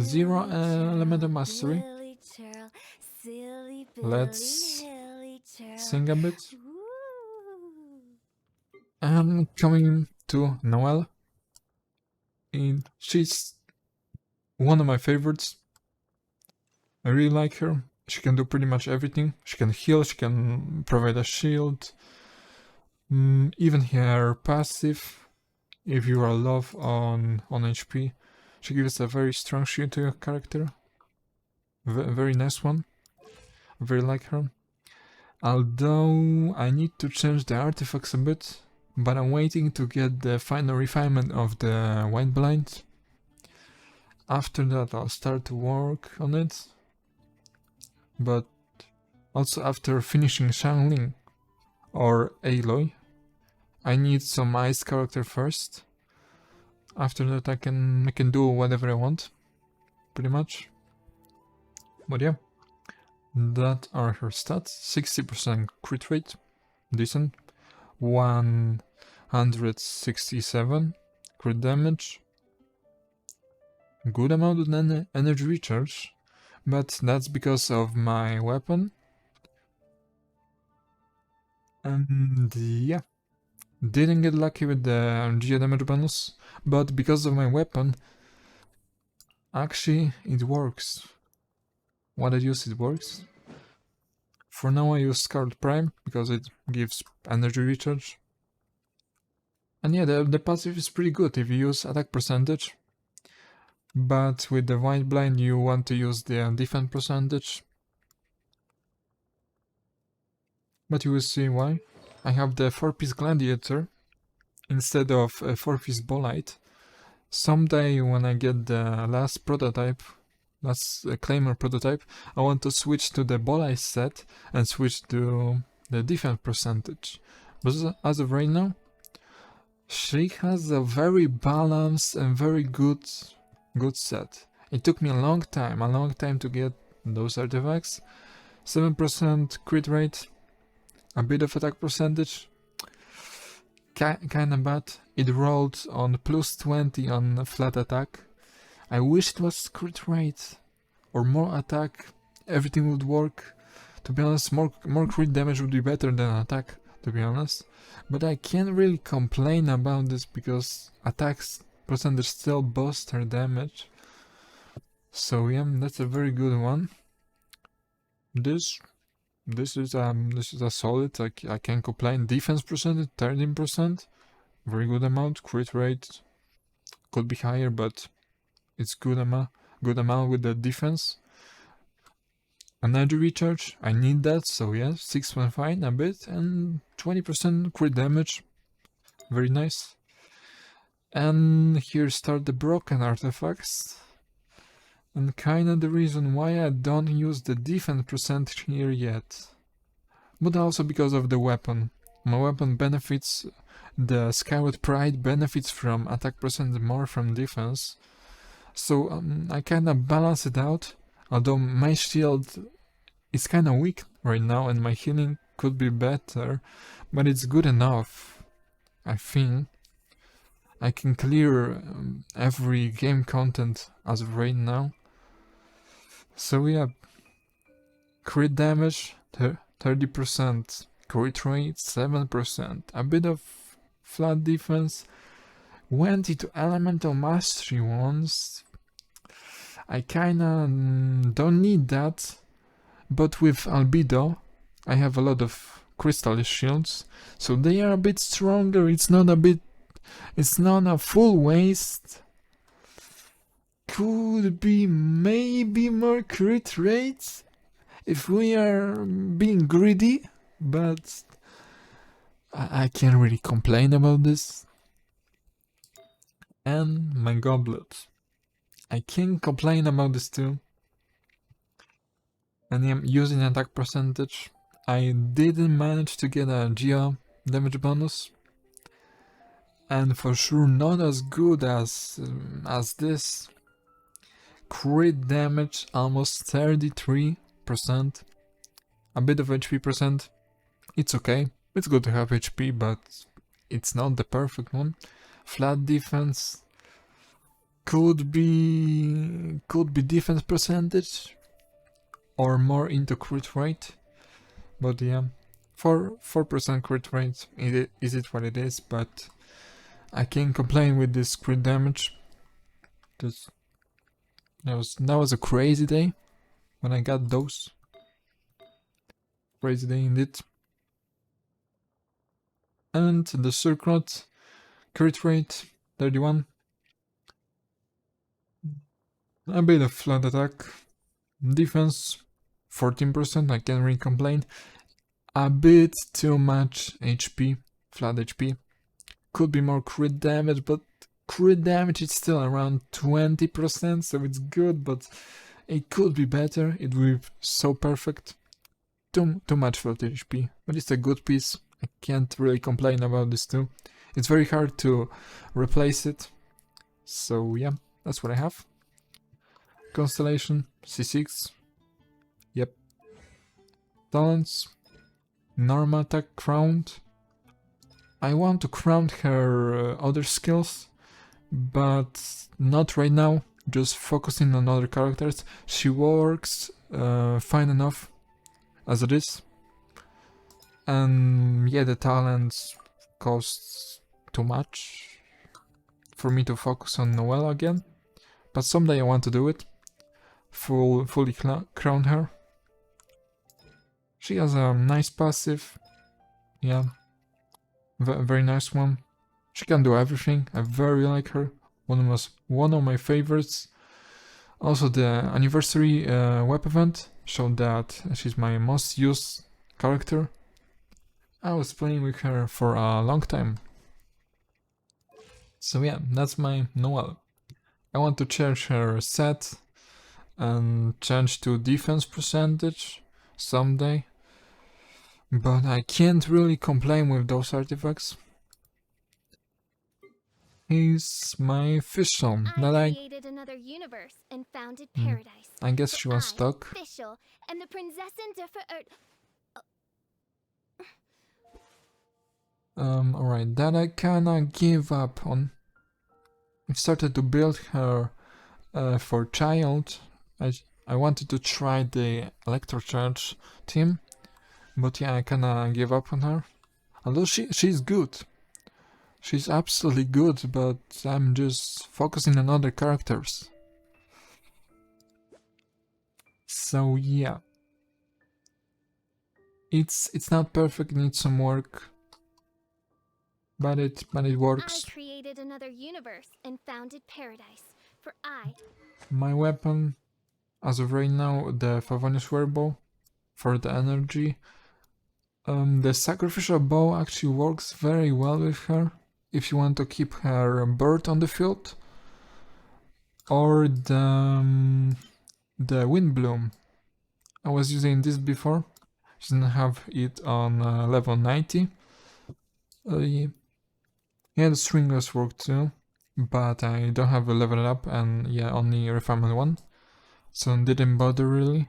S1: 0 elemental mastery. Let's sing a bit. And coming to Noelle. She's one of my favorites. I really like her. She can do pretty much everything. She can heal, she can provide a shield. Even her passive, if you are low on HP, she gives a very strong shield to your character. Very nice one. I very like her. Although I need to change the artifacts a bit, but I'm waiting to get the final refinement of the White Blind. After that I'll start to work on it. But also after finishing Xiangling or Aloy, I need some ice character first. After that I can do whatever I want, pretty much. But yeah, that are her stats. 60% crit rate, decent. 167 crit damage. Good amount of energy recharge. But that's because of my weapon. And yeah, didn't get lucky with the Geo damage bonus, but because of my weapon, actually it works. What I use, it works. For now I use Scarlet Prime, because it gives energy recharge. And yeah, the passive is pretty good if you use attack percentage. But with the White Blind you want to use the defense percentage. But you will see why. I have the 4-piece Gladiator instead of a 4-piece Bolite. Someday when I get the last prototype, last Claimer prototype, I want to switch to the Bolite set and switch to the defense percentage. But as of right now, she has a very balanced and very good set. It took me a long time to get those artifacts. 7% crit rate, a bit of attack percentage, kinda bad. It rolled on +20 on flat attack. I wish it was crit rate or more attack, everything would work To be honest, more crit damage would be better than attack, to be honest. But I can't really complain about this because attacks percentage still boost her damage. So yeah, that's a very good one. This is a solid. I can't complain. Defense percentage 13%, very good amount. Crit rate could be higher, but it's good amount with the defense. Energy recharge, I need that, so yeah, 6.5 a bit, and 20% crit damage, very nice. And here start the broken artifacts, and kinda the reason why I don't use the defense percentage here yet, but also because of the weapon. My weapon benefits, the Skyward Pride benefits from attack percentage more from defense, so I kinda balance it out. Although my shield is kinda weak right now and my healing could be better, but it's good enough. I think I can clear every game content as of right now. So yeah, crit damage 30%, crit rate 7%, a bit of flat defense. Went into elemental mastery once. I kinda don't need that, but with albedo I have a lot of crystal shields, so they are a bit stronger. It's not a full waste. Could be maybe more crit rates if we are being greedy, but I can't really complain about this. And my goblet, I can't complain about this too. And I'm using attack percentage. I didn't manage to get a Gia damage bonus, and for sure not as good as this. Crit damage almost 33%, a bit of HP percent. It's okay. It's good to have HP, but it's not the perfect one. Flat defense could be defense percentage or more into crit rate, but yeah, 4% crit rate is it what it is. But I can't complain with this crit damage. Just that was a crazy day when I got those. Crazy day indeed. And the circlet crit rate 31. A bit of flat attack. Defense 14%, I can't really complain. A bit too much HP, flat HP. Could be more crit damage, but crit damage is still around 20%, so it's good, but it could be better. It would be so perfect. Too much flat HP, but it's a good piece. I can't really complain about this too. It's very hard to replace it. So yeah, that's what I have. Constellation, C6. Yep. Talents. Normal attack crowned. I want to crown her other skills, but not right now. Just focusing on other characters. She works fine enough as it is. And yeah, the talents costs too much for me to focus on Noelle again. But someday I want to do it. Fully crown her. She has a nice passive. Yeah. Very nice one. She can do everything. I very like her. One of my favorites. Also the anniversary web event showed that she's my most used character. I was playing with her for a long time. So yeah, that's my Noelle. I want to change her set and change to defense percentage someday, but I can't really complain with those artifacts. He's my official.
S2: I created another universe and founded paradise.
S1: I guess she was stuck.
S2: Official and the princess in different.
S1: Alright, that I kinda gave up on. I started to build her for child. I wanted to try the Electrocharge team, but yeah, I kinda gave up on her. Although she's good. She's absolutely good, but I'm just focusing on other characters. So yeah. It's not perfect, needs some work. But it works.
S2: I created another universe and founded paradise. For
S1: My weapon, as of right now, the Favonius Wearbow for the energy. The sacrificial bow actually works very well with her if you want to keep her bird on the field. Or the wind bloom. I was using this before. She didn't have it on level 90. Yeah, the stringers work too, but I don't have a level up and yeah, only refinement 1. So didn't bother really.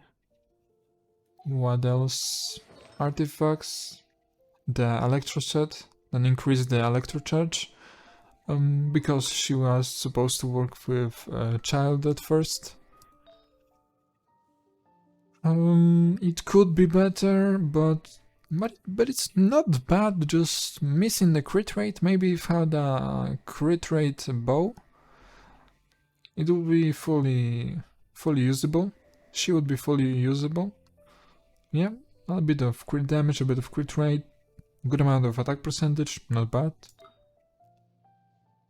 S1: What else? Artifacts. The electro set, and increase the electro charge. Because she was supposed to work with a child at first. It could be better, but it's not bad, just missing the crit rate. Maybe if I had a crit rate bow, it would be fully usable. She would be fully usable. Yeah, a bit of crit damage, a bit of crit rate, good amount of attack percentage, not bad.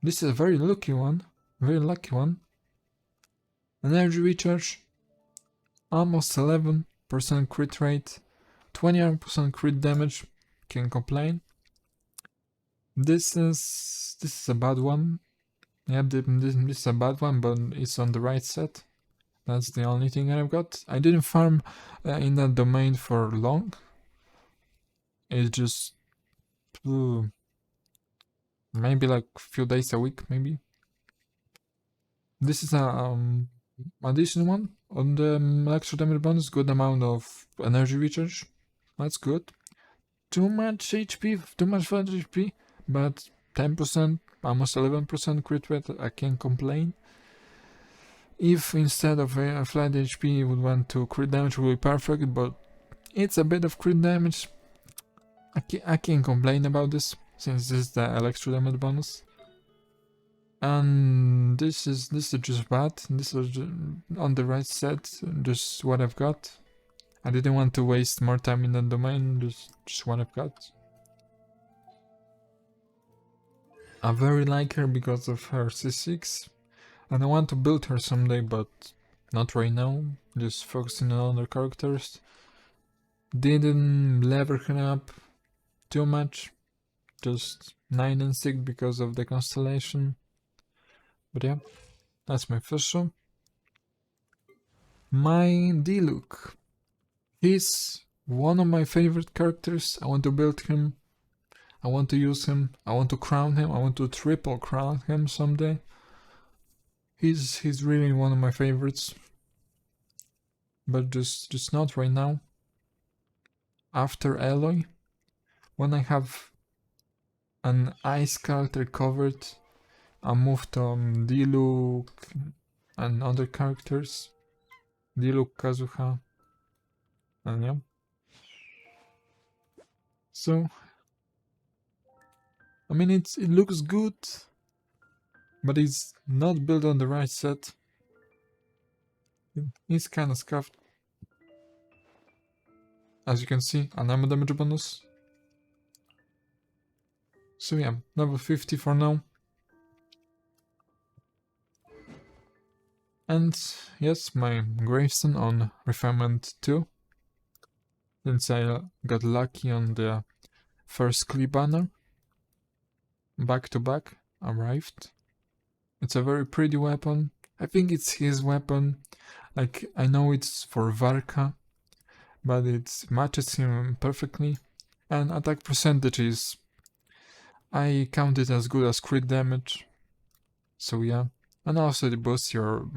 S1: This is a very lucky one, Energy recharge, almost 11% crit rate, 21% crit damage, can't complain. This is a bad one. Yeah, this is a bad one, but it's on the right set. That's the only thing I've got. I didn't farm in that domain for long. It's just maybe like a few days a week, maybe. This is a additional one on the extra damage bonus. Good amount of energy recharge. That's good. Too much HP, too much flat HP, but 10%, almost 11% crit rate. I can't complain. If instead of a flat HP you would want to crit damage, would be perfect, but it's a bit of crit damage. I can't complain about this, since this is the extra damage bonus. And this is just bad. This is just on the right set, just what I've got. I didn't want to waste more time in the domain, just what I've got. I very like her because of her C6. And I want to build her someday, but not right now. Just focusing on other characters. Didn't level her up too much. Just 9 and 6 because of the constellation. But yeah, that's my first one. My D-Look. He's one of my favorite characters. I want to build him. I want to use him. I want to crown him. I want to triple crown him someday. He's really one of my favorites, but just not right now. After Aloy, when I have an ice character covered, I'll move to Diluc and other characters. Diluc, Kazuha, and yeah. So, I mean, it looks good. But it's not built on the right set. It's kinda scuffed. As you can see, an ammo damage bonus. So yeah, level 50 for now. And yes, my gravestone on refinement 2. Since I got lucky on the first clip banner. Back to back arrived. It's a very pretty weapon. I think it's his weapon. Like, I know it's for Varka, but it matches him perfectly. And attack percentages, I count it as good as crit damage. So yeah. And also it boosts your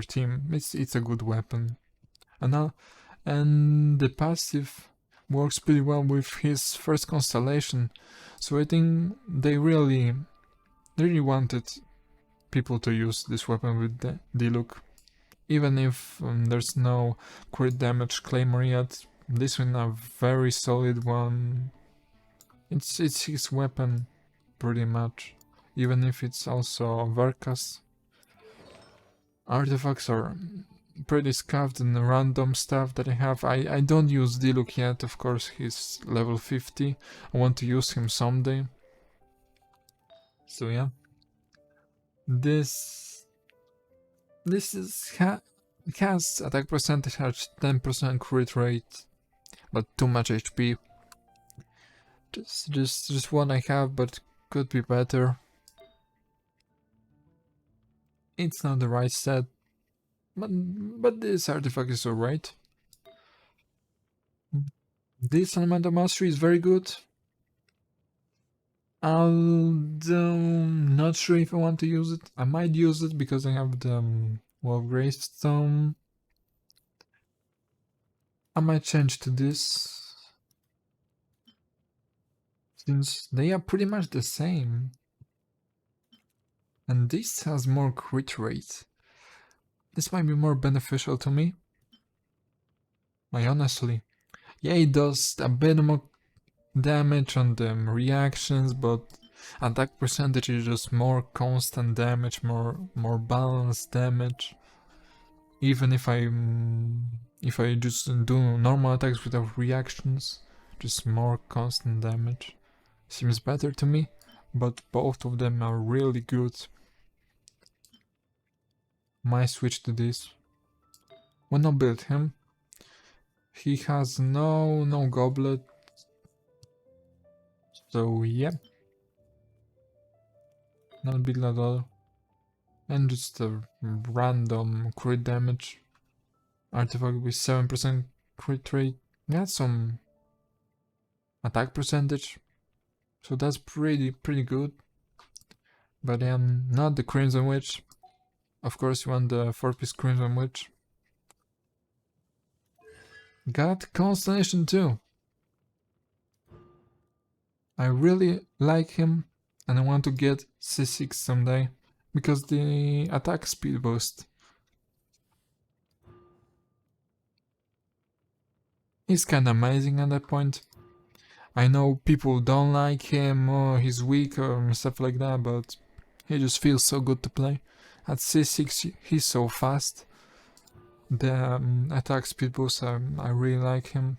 S1: team. It's a good weapon. And the passive works pretty well with his first constellation. So I think they really wanted people to use this weapon with the D-Look. Even if there's no crit damage claimer yet, this one a very solid one. It's his weapon, pretty much. Even if it's also Verka's. Artifacts are pretty scuffed and random stuff that I have. I don't use Diluc yet, of course he's level 50. I want to use him someday. So yeah. This has attack percentage, has 10% crit rate, but too much HP. Just one I have, but could be better. It's not the right set, but this artifact is alright. This Elemental Mastery is very good. Although not sure if I want to use it. I might use it because I have the Wolf Greystone. I might change to this, since they are pretty much the same. And this has more crit rate. This might be more beneficial to me. Honestly. Yeah, it does a bit more damage on the reactions, but attack percentage is just more constant damage, more balanced damage. Even if I just do normal attacks without reactions, just more constant damage. Seems better to me, but both of them are really good. Might switch to this. When I build him, he has no goblet. So yeah. Not big at all. And just a random crit damage. Artifact with 7% crit rate. Got some attack percentage. So that's pretty good. But not the Crimson Witch. Of course you want the 4-piece Crimson Witch. Got Constellation too. I really like him and I want to get C6 someday because the attack speed boost is kinda amazing at that point. I know people don't like him or he's weak or stuff like that, but he just feels so good to play. At C6 he's so fast. The attack speed boost, I really like him.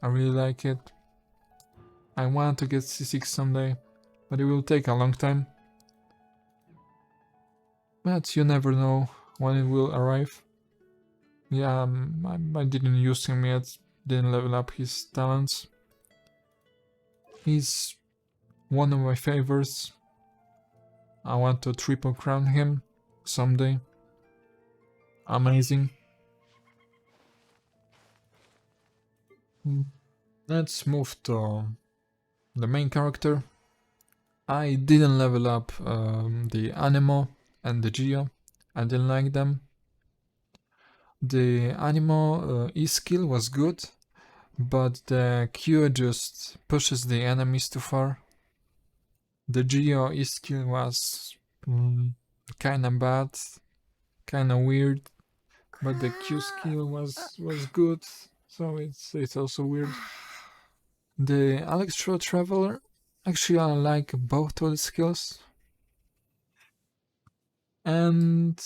S1: I really like it. I want to get C6 someday, but it will take a long time. But you never know when it will arrive. Yeah, I didn't use him yet, didn't level up his talents. He's one of my favorites. I want to triple crown him someday. Amazing. Let's move to the main character. I didn't level up the Anemo and the Geo. I didn't like them. The Anemo E skill was good, but the Q just pushes the enemies too far. The Geo E skill was kinda bad, kinda weird, but the Q skill was good, so it's also weird. The Electro Traveler, actually I like both of the skills. And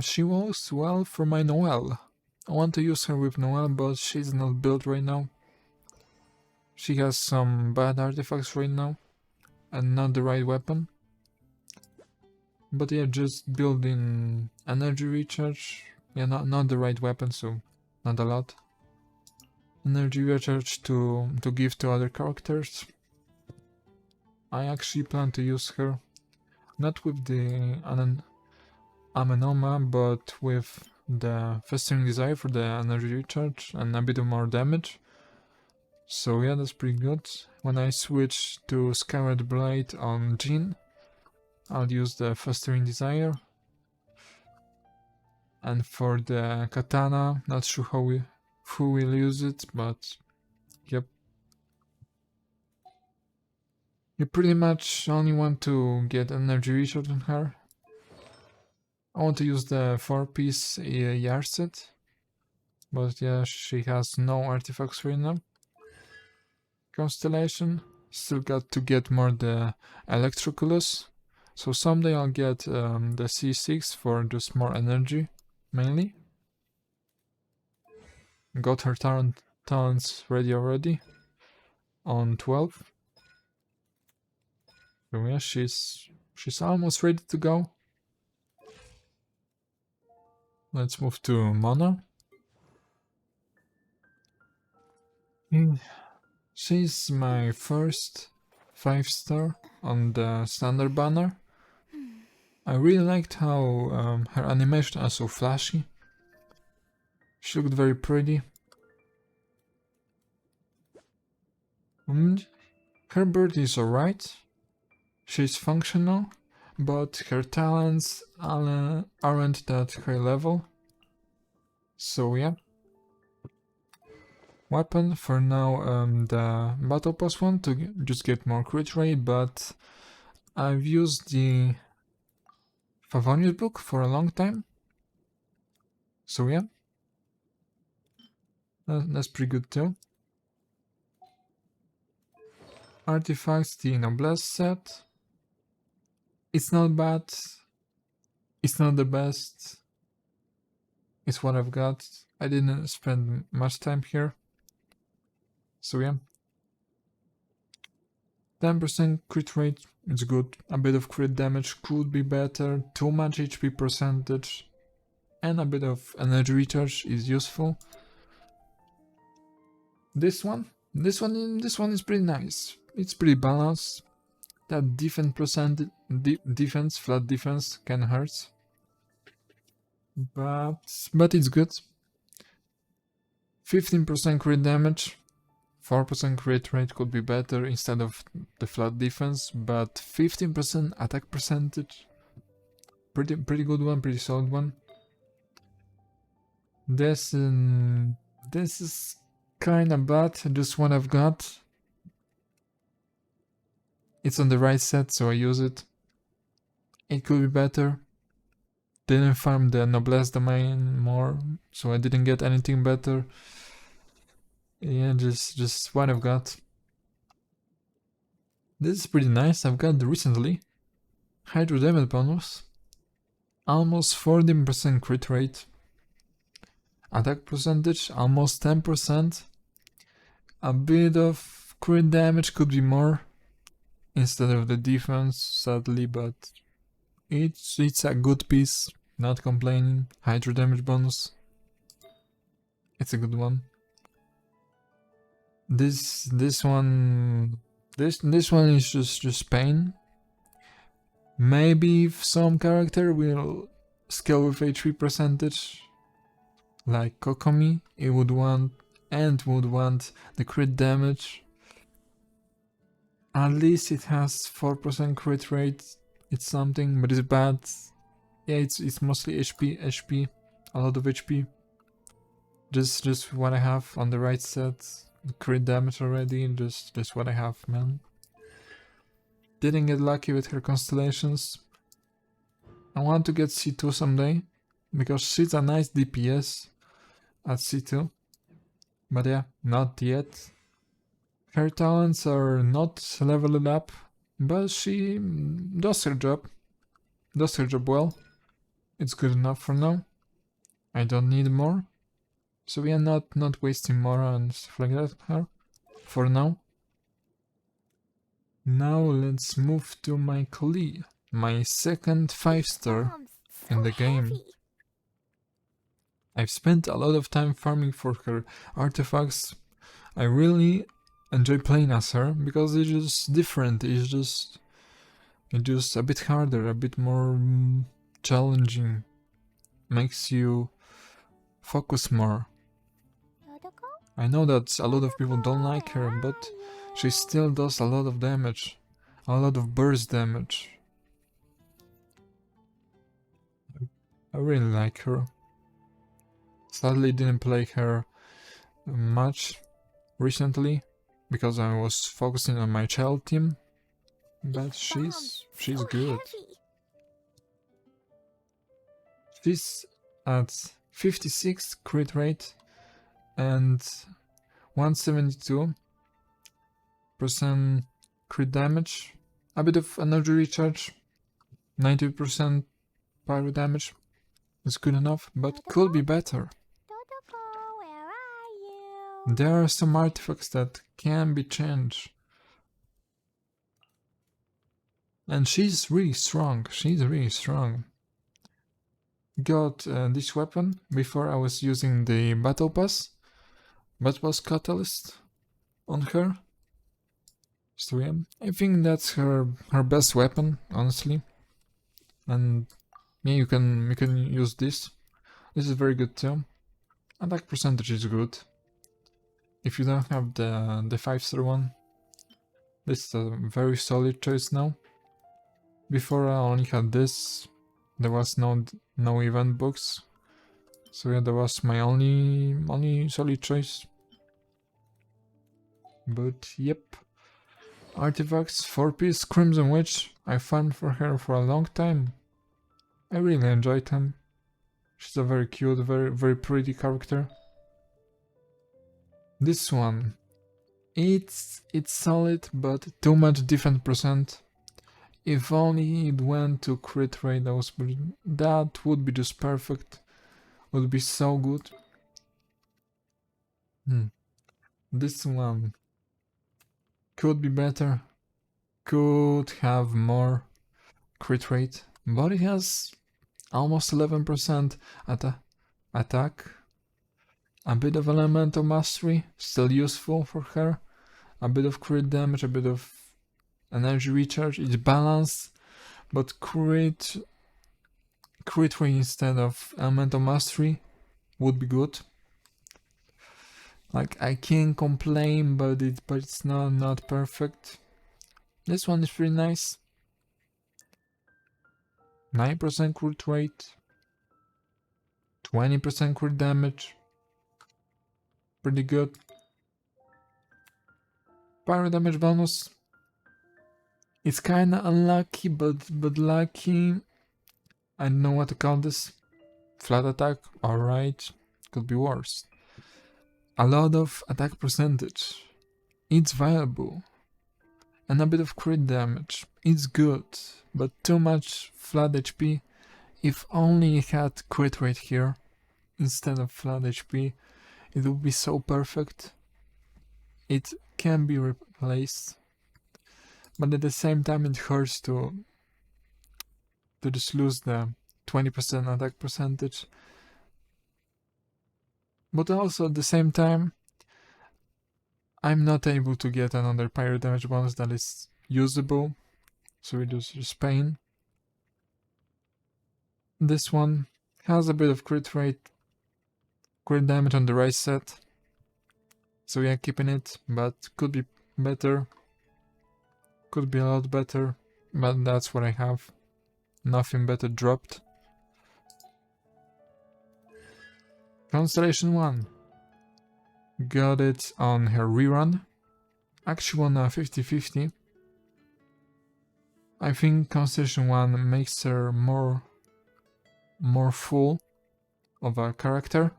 S1: she works well for my Noelle. I want to use her with Noelle, but she's not built right now. She has some bad artifacts right now, and not the right weapon. But yeah, just building energy recharge. Yeah, not the right weapon, so not a lot. Energy recharge to give to other characters. I actually plan to use her, not with the Amenoma, but with the Festering Desire for the energy recharge and a bit of more damage. So yeah, that's pretty good. When I switch to Skyward Blade on Jin, I'll use the Festering Desire. And for the Katana, not sure who will use it, but yep. You pretty much only want to get energy recharge on her. I want to use the 4-piece yard set, but yeah, she has no artifacts right now. Constellation, still got to get more the Electroculus, so someday I'll get the C6 for just more energy, mainly. Got her talents ready already, on 12. So yeah, she's almost ready to go. Let's move to Mana. She's my first 5-star on the standard banner. I really liked how her animations are so flashy. She looked very pretty. Her bird is alright. She's functional, but her talents aren't that high level. So yeah. Weapon for now, the Battle Pass one to just get more crit rate, but I've used the Favonius book for a long time. So yeah. That's pretty good too. Artifacts, the Noblesse set. It's not bad. It's not the best. It's what I've got. I didn't spend much time here. So yeah. 10% crit rate, it's good. A bit of crit damage could be better. Too much HP percentage. And a bit of energy recharge is useful. This one is pretty nice. It's pretty balanced. That defense percent, flat defense can hurt. But it's good. 15% crit damage. 4% crit rate could be better instead of the flat defense, but 15% attack percentage. Pretty good one, pretty solid one. This is kinda bad, just one I've got. It's on the right set, so I use it. It could be better. Didn't farm the Noblesse domain more, so I didn't get anything better. Yeah, just what I've got. This is pretty nice. I've got recently Hydro Damage bonus. Almost 14% crit rate. Attack percentage almost 10%. A bit of crit damage could be more instead of the defense, sadly, but it's a good piece. Not complaining. Hydro damage bonus. It's a good one. This one is just pain. Maybe if some character will scale with HP percentage, like Kokomi, it would want the crit damage. At least it has 4% crit rate. It's something, but it's bad. Yeah, it's mostly HP, a lot of HP. Just what I have on the right set. Crit damage already, just what I have, man. Didn't get lucky with her constellations. I want to get C2 someday, because she's a nice DPS at C2. But yeah, not yet. Her talents are not leveled up, but she does her job. Does her job well. It's good enough for now. I don't need more. So we are not wasting more and stuff like that her for now. Now let's move to my Klee, my second 5-star in the game. I've spent a lot of time farming for her artifacts. I really enjoy playing as her because it's just different. It's just a bit harder, a bit more challenging. Makes you focus more. I know that a lot of people don't like her, but she still does a lot of damage. A lot of burst damage. I really like her. Sadly didn't play her much recently because I was focusing on my child team. But she's good. She's at 56 crit rate and 172% crit damage, a bit of energy recharge, 90% pyro damage is good enough, but could be better.
S2: Totoko, where are you?
S1: There are some artifacts that can be changed. And she's really strong, Got this weapon before I was using the Battle Pass. Battle Pass Catalyst on her. So yeah, I think that's her best weapon, honestly. And yeah, you can use this. This is very good too. Attack percentage is good. If you don't have the 5-star one, this is a very solid choice now. Before I only had this, there was no event books, so yeah, that was my only solid choice. But yep, artifacts, 4-piece Crimson Witch. I farmed for her for a long time. I really enjoyed him. She's a very cute, very pretty character. This one, it's solid, but too much defense percent. If only it went to crit rate, that would be just perfect. Would be so good. This one could be better. Could have more crit rate, but it has almost 11% attack. A bit of elemental mastery, still useful for her. A bit of crit damage, a bit of energy recharge. It's balanced, but crit rate instead of elemental mastery would be good. Like, I can't complain about it, but it's not perfect. This one is pretty nice. 9% crit rate, 20% crit damage. Pretty good. Pyro damage bonus. It's kinda unlucky, but lucky. I don't know what to call this. Flat attack, alright. Could be worse. A lot of attack percentage. It's viable. And a bit of crit damage. It's good, but too much flat HP. If only it had crit rate here instead of flat HP, it would be so perfect. It can be replaced, but at the same time it hurts to just lose the 20% attack percentage. But also at the same time, I'm not able to get another pyro damage bonus that is usable, so it reduces pain. This one has a bit of crit rate, crit damage on the right set, so yeah, keeping it, but could be better. Could be a lot better, but that's what I have. Nothing better dropped. Constellation 1. Got it on her rerun. Actually won a 50-50. I think Constellation 1 makes her more full of a character.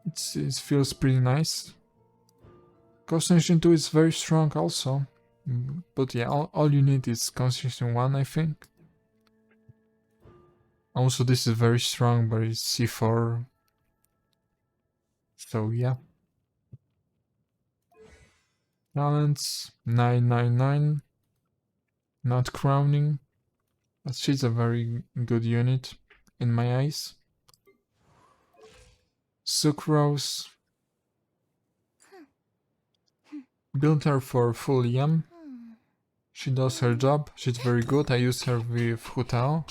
S1: It feels pretty nice. Constellation 2 is very strong also. But yeah, all you need is Constellation 1, I think. Also, this is very strong, but it's C4. So yeah. Talents 999. Not crowning. But she's a very good unit in my eyes. Sucrose. Built her for full EM. She does her job. She's very good. I use her with Hu Tao.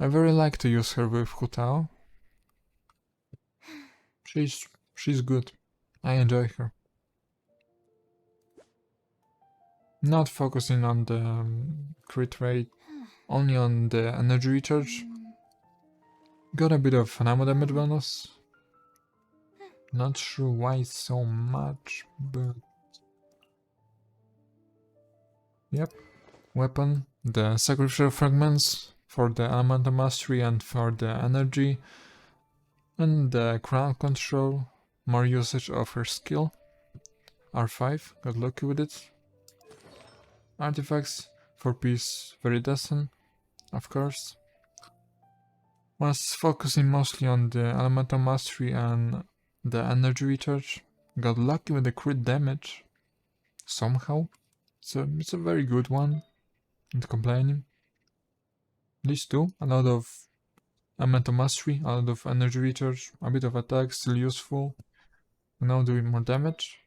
S1: I very like to use her with Hu Tao. She's good. I enjoy her. Not focusing on the crit rate, only on the energy recharge. Got a bit of an ammo damage bonus. Not sure why so much, but yep. Weapon, the sacrificial fragments, for the elemental mastery and for the energy. And the crown control, more usage of her skill. R5, got lucky with it. Artifacts, for peace, very decent, of course. Was focusing mostly on the elemental mastery and the energy recharge. Got lucky with the crit damage, somehow. So it's a very good one, not complaining. These two, a lot of elemental mastery, a lot of energy recharge, a bit of attack, still useful. Now doing more damage.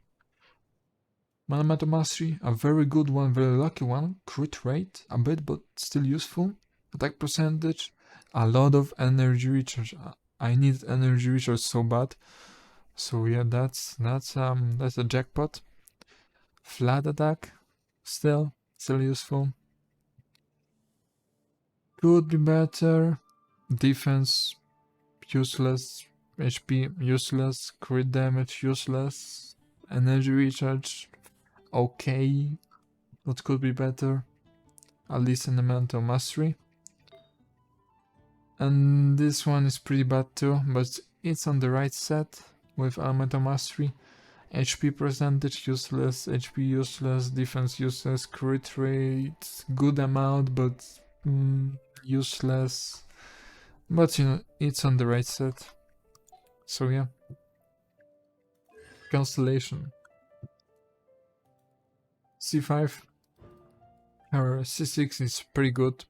S1: Elemental mastery, a very good one, very lucky one. Crit rate, a bit but still useful. Attack percentage, a lot of energy recharge. I need energy recharge so bad. So yeah, that's a jackpot. Flat attack, still useful. Could be better. Defense, useless. HP, useless. Crit damage, useless. Energy recharge, okay. What could be better? At least elemental mastery. And this one is pretty bad too, but it's on the right set with elemental mastery. HP percentage useless, HP useless, defense useless, crit rate good amount but useless. But you know, it's on the right set. So yeah. Constellation. C5. Her C6 is pretty good.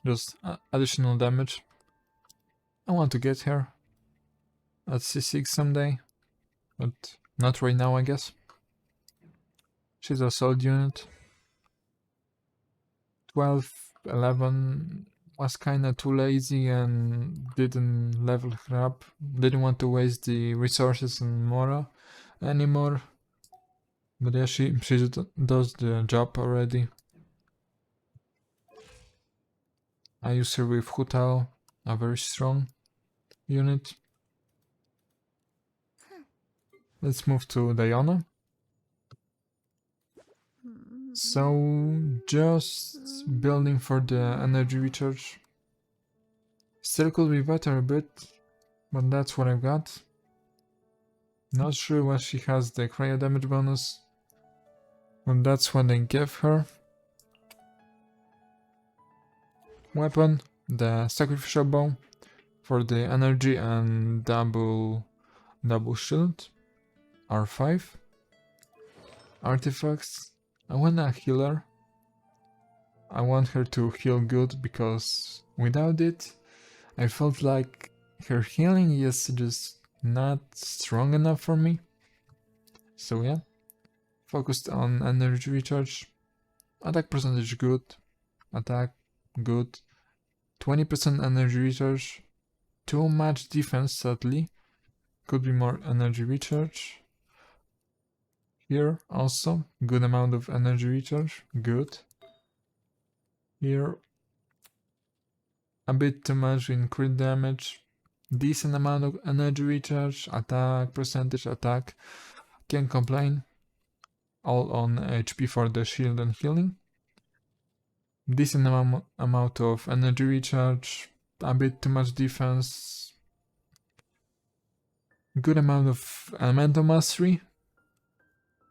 S1: Just additional damage. I want to get her at C6 someday, but not right now, I guess. She's a solid unit. 12, 11 was kinda too lazy and didn't level her up. Didn't want to waste the resources on Mora anymore. But yeah, she does the job already. I use her with Hu Tao, a very strong unit. Let's move to Diana. So, just building for the energy recharge. Still could be better a bit, but that's what I've got. Not sure why she has the cryo damage bonus, but that's what I give her. Weapon, the sacrificial bow, for the energy and double shield. R5. Artifacts. I want a healer. I want her to heal good because without it, I felt like her healing is just not strong enough for me. So yeah, focused on energy recharge. Attack percentage good. Attack good. 20% energy recharge. Too much defense sadly. Could be more energy recharge. Here also, good amount of energy recharge, good. Here, a bit too much in crit damage, decent amount of energy recharge, attack, percentage attack, can't complain. All on HP for the shield and healing. Decent amount of energy recharge, a bit too much defense. Good amount of elemental mastery.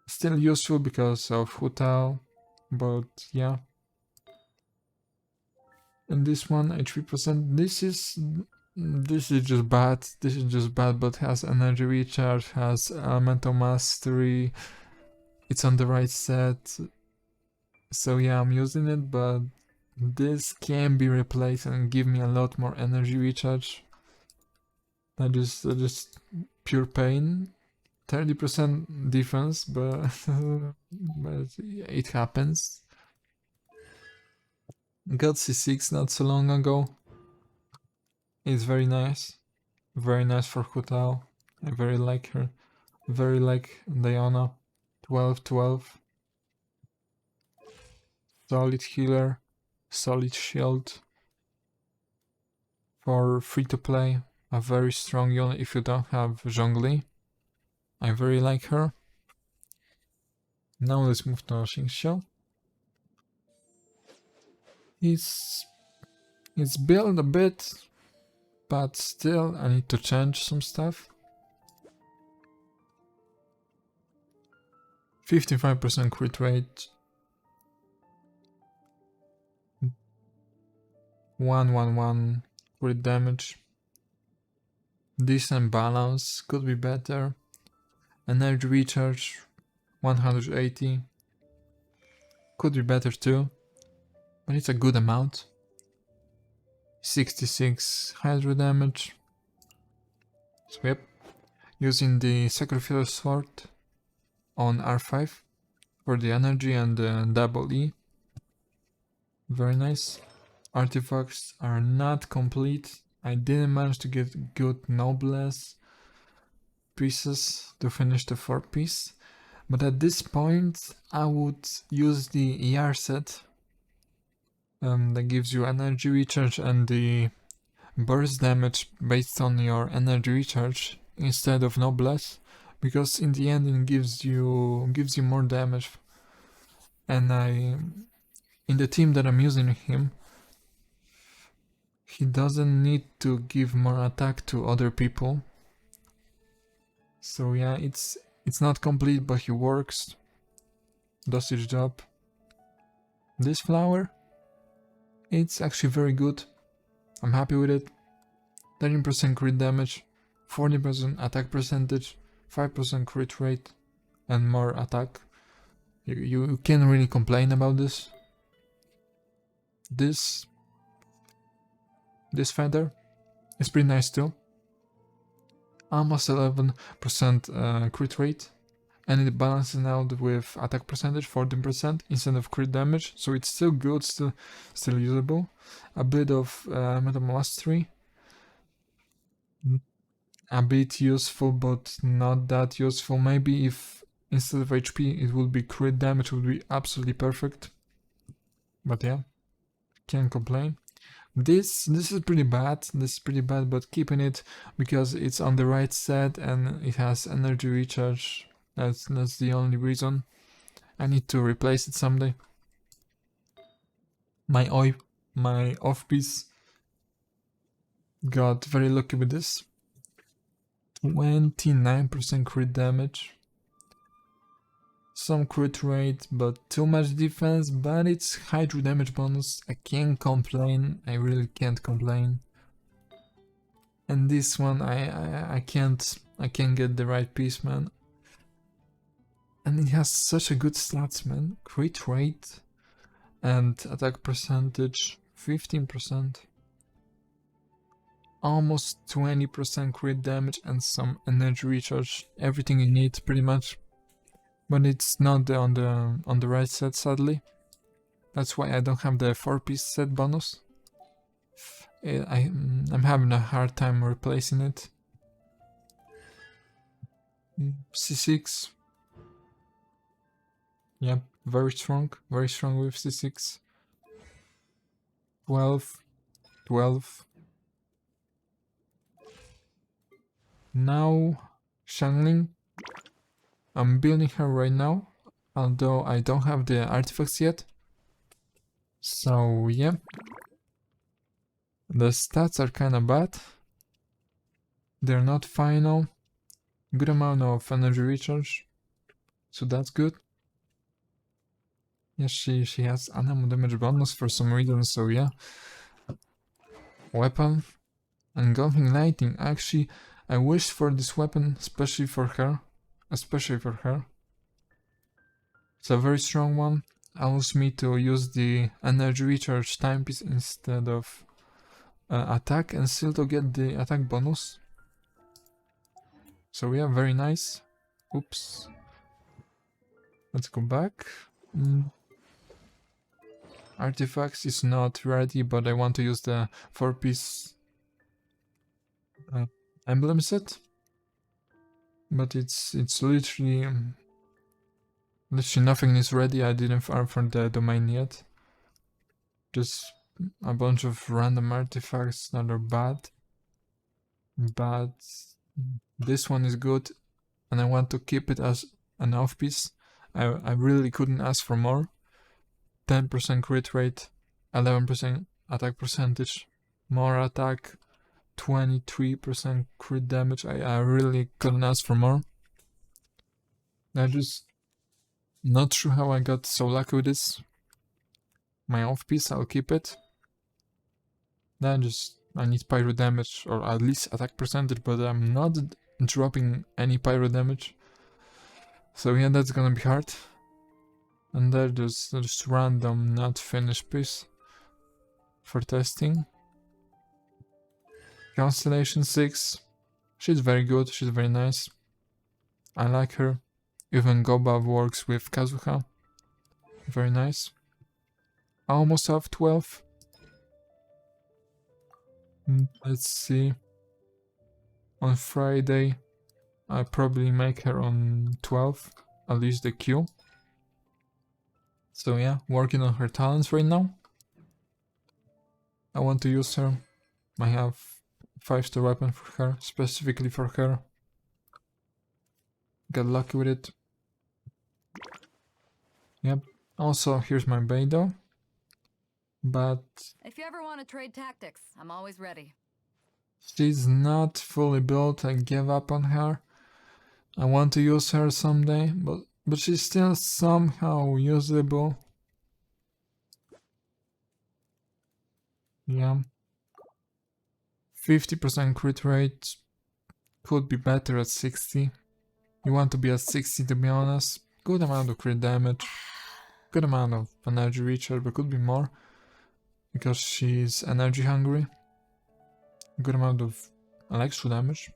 S1: Still useful because of Hu Tao, but yeah. And this one, HP percent, this is just bad. This is just bad, but has energy recharge, has elemental mastery. It's on the right set. So yeah, I'm using it, but this can be replaced and give me a lot more energy recharge. That is pure pain. 30% defense, but but it happens. Got C6 not so long ago. It's very nice for Hu Tao. I very like her. Very like Diana. 12-12. Solid healer, solid shield. For free to play, a very strong unit if you don't have Zhongli. I very like her. Now let's move to Xingqiu. He's It's built a bit, but still I need to change some stuff. 55% crit rate. 111 crit damage. Decent balance, could be better. Energy recharge 180. Could be better too, but it's a good amount. 66 hydro damage. So yep, using the sacrificial sword on R5 for the energy and the double E. Very nice. Artifacts are not complete. I didn't manage to get good noblesse pieces to finish the 4-piece. But at this point, I would use the ER set that gives you energy recharge and the burst damage based on your energy recharge instead of noblesse, because in the end it gives you more damage. And in the team that I'm using him, he doesn't need to give more attack to other people. So yeah, it's not complete, but he works, does his job. This flower, it's actually very good. I'm happy with it. 13% crit damage, 40% attack percentage, 5% crit rate, and more attack. You can't really complain about this. This feather is pretty nice too. Almost 11% crit rate, and it balances out with attack percentage 14% instead of crit damage, so it's still good, still usable. A bit of meta mastery, a bit useful but not that useful. Maybe if instead of HP it would be crit damage, would be absolutely perfect. But yeah, can't complain. This is pretty bad. But keeping it because it's on the right set and it has energy recharge. That's the only reason. I need to replace it someday. My off piece got very lucky with this. 29% crit damage. Some crit rate, but too much defense, but it's hydro damage bonus. I can't complain, I really can't complain. And this one, I can't get the right piece, man. And it has such a good stats, man. Crit rate and attack percentage, 15%. Almost 20% crit damage and some energy recharge. Everything you need, pretty much. But it's not on the right set, sadly. That's why I don't have the 4-piece set bonus. I'm having a hard time replacing it. C6. Yep, very strong with C6. 12. Now, Shangling. I'm building her right now, although I don't have the artifacts yet. So yeah, the stats are kinda bad. They're not final. Good amount of energy recharge, so that's good. Yes, she has animal damage bonus for some reason, so yeah. Weapon, engulfing lightning. Actually, I wish for this weapon, especially for her. It's a very strong one. Allows me to use the energy recharge timepiece instead of attack and still to get the attack bonus. So yeah, very nice. Oops. Let's go back. Artifacts is not ready, but I want to use the 4-piece emblem set. But it's literally nothing is ready. I didn't farm for the domain yet. Just a bunch of random artifacts that are bad. But this one is good, and I want to keep it as an off piece. I really couldn't ask for more. 10% crit rate, 11% attack percentage, more attack, 23% crit damage. I really couldn't ask for more. I just not sure how I got so lucky with this. My off piece, I'll keep it. Then just I need pyro damage or at least attack percentage, but I'm not dropping any pyro damage. So yeah, that's gonna be hard. And there's just random not finished piece for testing. Constellation 6. She's very good, she's very nice. I like her. Even Goba works with Kazuha. Very nice. I almost have 12. Let's see. On Friday, I probably make her on 12, at least the Q. So yeah, working on her talents right now. I want to use her. I have 5-star weapon for her, specifically for her. Got lucky with it. Yep. Also, here's my Beidou. But
S4: If you ever want to trade tactics, I'm always ready.
S1: she's not fully built. I gave up on her. I want to use her someday, but she's still somehow usable. Yeah. 50% crit rate. Could be better at 60. You want to be at 60 to be honest. Good amount of crit damage. Good amount of energy recharge, but could be more. Because she's energy hungry. Good amount of electro damage.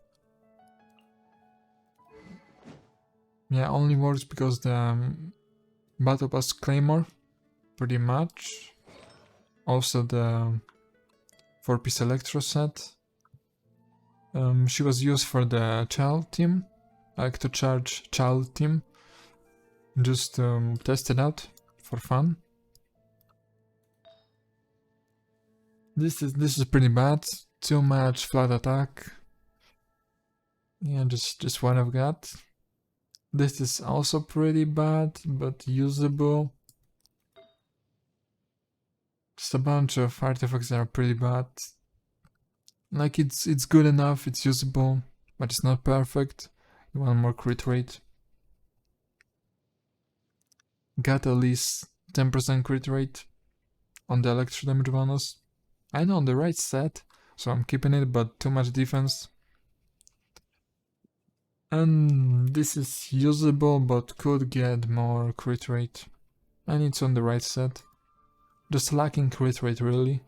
S1: Yeah, only works because the Battle Pass Claymore. Pretty much. Also the 4-piece electro set. She was used for the child team. Electro charge child team. Just test it out for fun. This is pretty bad. Too much flat attack. Yeah, just what I've got. This is also pretty bad, but usable. Just a bunch of artifacts that are pretty bad. Like it's good enough, it's usable, but it's not perfect. You want more crit rate. Got at least 10% crit rate on the electro damage bonus. I know on the right set, so I'm keeping it, but too much defense. And this is usable, but could get more crit rate. And it's on the right set. Just lacking crit rate really.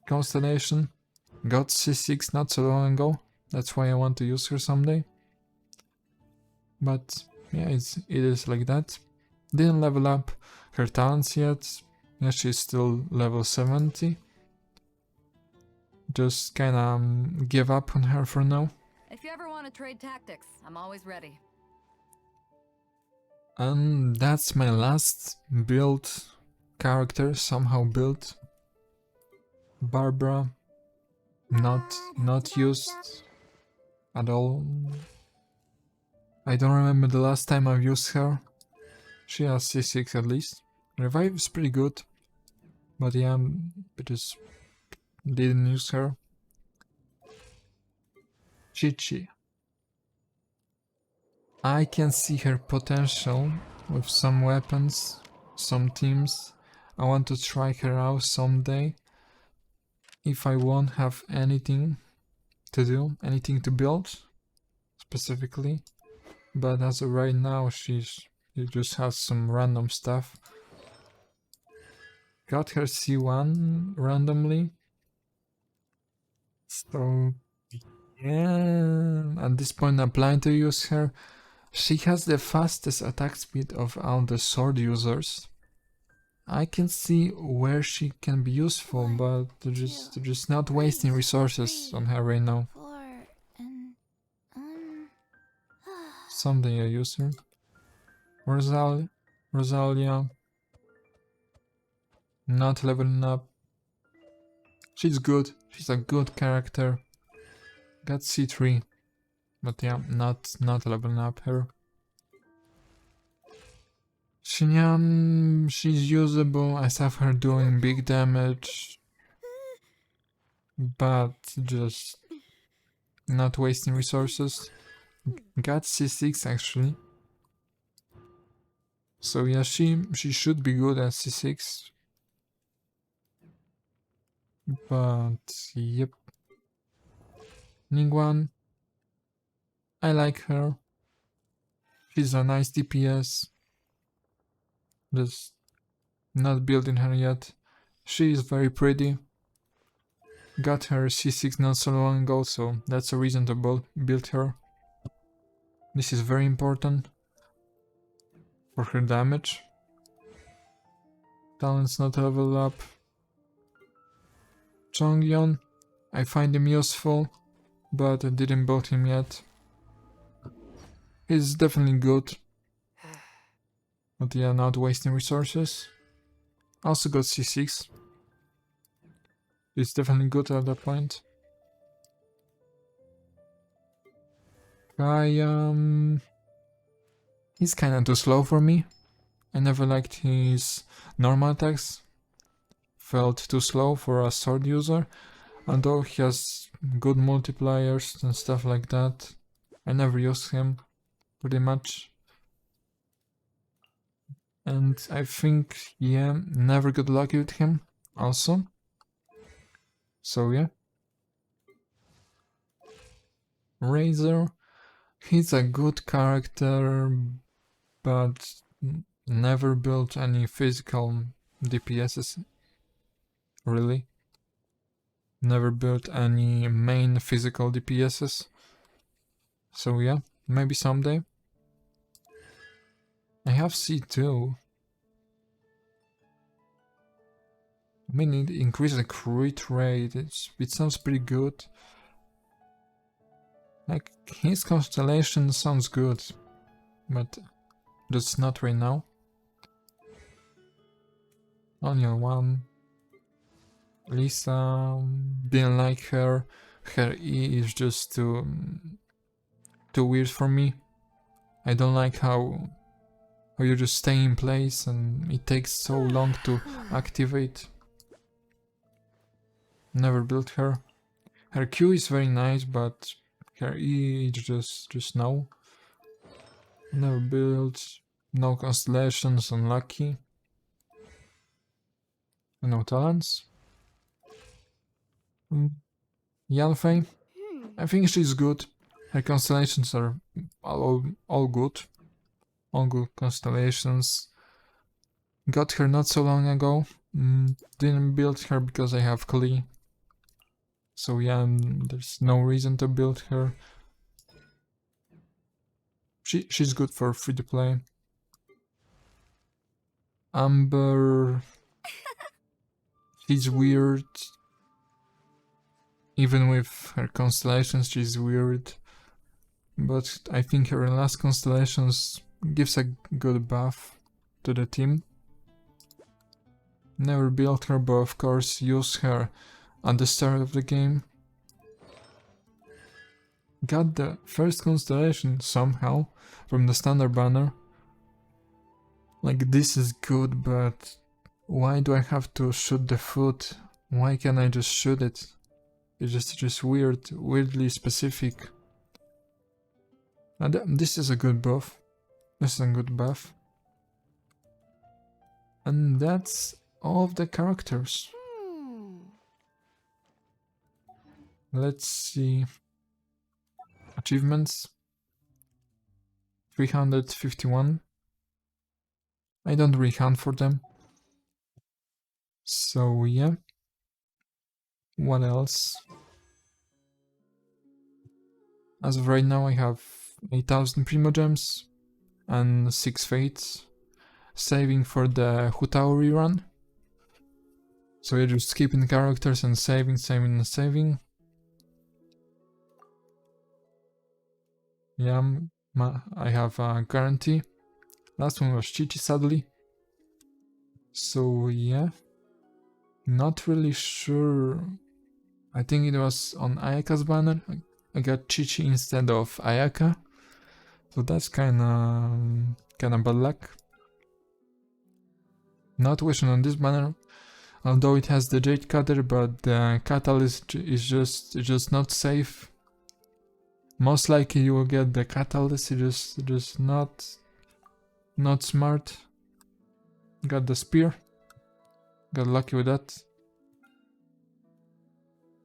S1: Constellation. Got C6 not so long ago. That's why I want to use her someday. But yeah, it is like that. Didn't level up her talents yet. Yeah, she's still level 70. Just kinda give up on her for now.
S4: If you ever want to trade tactics, I'm always ready.
S1: And that's my last build character, somehow built. Barbara, not used at all. I don't remember the last time I've used her. She has C6 at least. Revive is pretty good, but yeah, I just didn't use her. Chi-Chi. I can see her potential with some weapons, some teams. I want to try her out someday. If I won't have anything to do, anything to build specifically. But as of right now, she just has some random stuff. Got her C1 randomly. So yeah, at this point I'm planning to use her. She has the fastest attack speed of all the sword users. I can see where she can be useful, but they're just not wasting resources on her right now. Someday I use her. Rosalia. Not leveling up. She's good. She's a good character. Got C3. But yeah, not leveling up her. Xinyan, she's usable. I have her doing big damage, but just not wasting resources. Got C6 actually. So yeah, she should be good at C6. But yep. Ningguang, I like her. She's a nice DPS. Just not building her yet. She is very pretty. Got her C6 not so long ago, so that's a reason to build her. This is very important for her damage. Talent's not leveled up. Chongyon, I find him useful, but I didn't build him yet. He's definitely good. But yeah, not wasting resources. Also got C6. It's definitely good at that point. He's kinda too slow for me. I never liked his normal attacks. Felt too slow for a sword user. Although he has good multipliers and stuff like that. I never used him, pretty much. And I think, yeah, never got lucky with him, also. So yeah. Razor, he's a good character, but never built any physical DPSs, really. Never built any main physical DPSs. So yeah, maybe someday. I have C2. I mean, it increases the crit rate, it sounds pretty good. Like, his constellation sounds good, but just not right now. Only one. Lisa, didn't like her. Her E is just too weird for me. I don't like how you just stay in place and it takes so long to activate. Never built her. Her Q is very nice, but her E is just no. Never built. No constellations, unlucky. No talents. Yanfei, I think she's good. Her constellations are all good. All good constellations. Got her not so long ago. Didn't build her because I have Klee. So yeah, there's no reason to build her. She's good for free to play. Amber, she's weird. Even with her constellations, she's weird. But I think her last constellations gives a good buff to the team. Never built her, but of course use her at the start of the game. Got the first constellation somehow from the standard banner. Like, this is good, but why do I have to shoot the foot? Why can't I just shoot it? It's just weird, weirdly specific. And this is a good buff. This is a good buff. And that's all of the characters. Let's see. Achievements. 351. I don't really hunt for them. So yeah. What else? As of right now I have 8000 primogems and 6 fates. Saving for the Hu Tao rerun. So you're just skipping characters and saving. Yeah, I have a guarantee. Last one was Chichi, sadly. So yeah, not really sure. I think it was on Ayaka's banner. I got Chichi instead of Ayaka. So that's kinda bad luck. Not wishing on this banner, although it has the Jade Cutter, but the Catalyst is just not safe. Most likely you will get the Catalyst, it's just not smart. Got the Spear. Got lucky with that.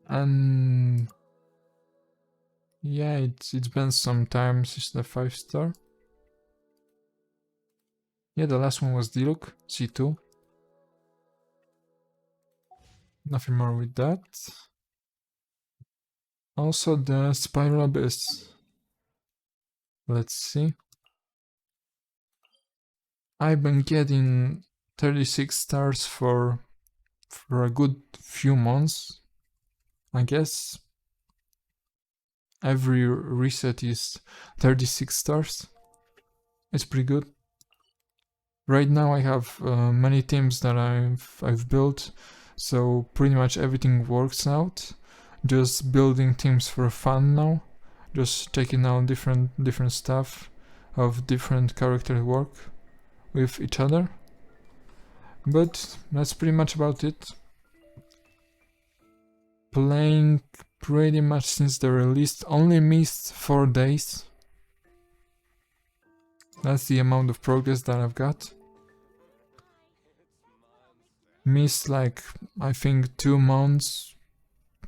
S1: And yeah, it's been some time since the 5-star. Yeah, the last one was Diluc, C2. Nothing more with that. Also the Spiral Abyss. Let's see. I've been getting 36 stars for a good few months, I guess. Every reset is 36 stars. It's pretty good. Right now I have many teams that I've built, so pretty much everything works out. Just building teams for fun now. Just checking out different stuff of different characters work with each other. But that's pretty much about it. Playing pretty much since the release, only missed 4 days. That's the amount of progress that I've got. Missed like, I think 2 months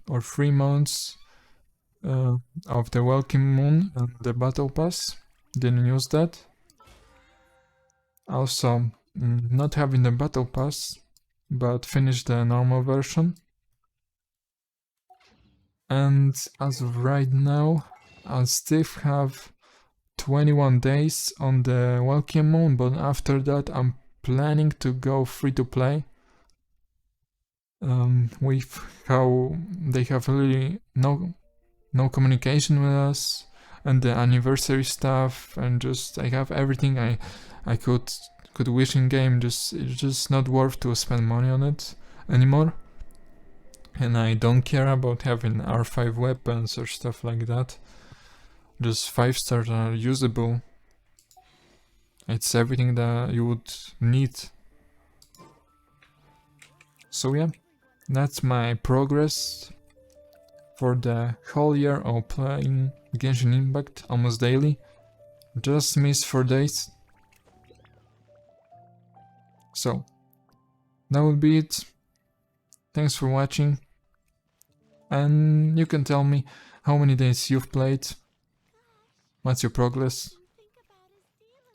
S1: or 3 months of the Welkin Moon and the Battle Pass. Didn't use that. Also, not having the Battle Pass, but finished the normal version. And as of right now, I'll still have 21 days on the Welkin Moon, but after that I'm planning to go free to play. With how they have really no communication with us, and the anniversary stuff, and just I have everything I could wish in game. It's just not worth to spend money on it anymore. And I don't care about having R5 weapons or stuff like that. Just 5 stars are usable. It's everything that you would need. So yeah, that's my progress for the whole year of playing Genshin Impact almost daily. Just missed 4 days. So, that would be it. Thanks for watching. And you can tell me how many days you've played. What's your progress?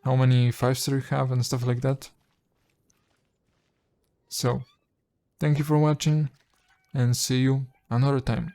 S1: How many 5-star you have and stuff like that. So, thank you for watching and see you another time.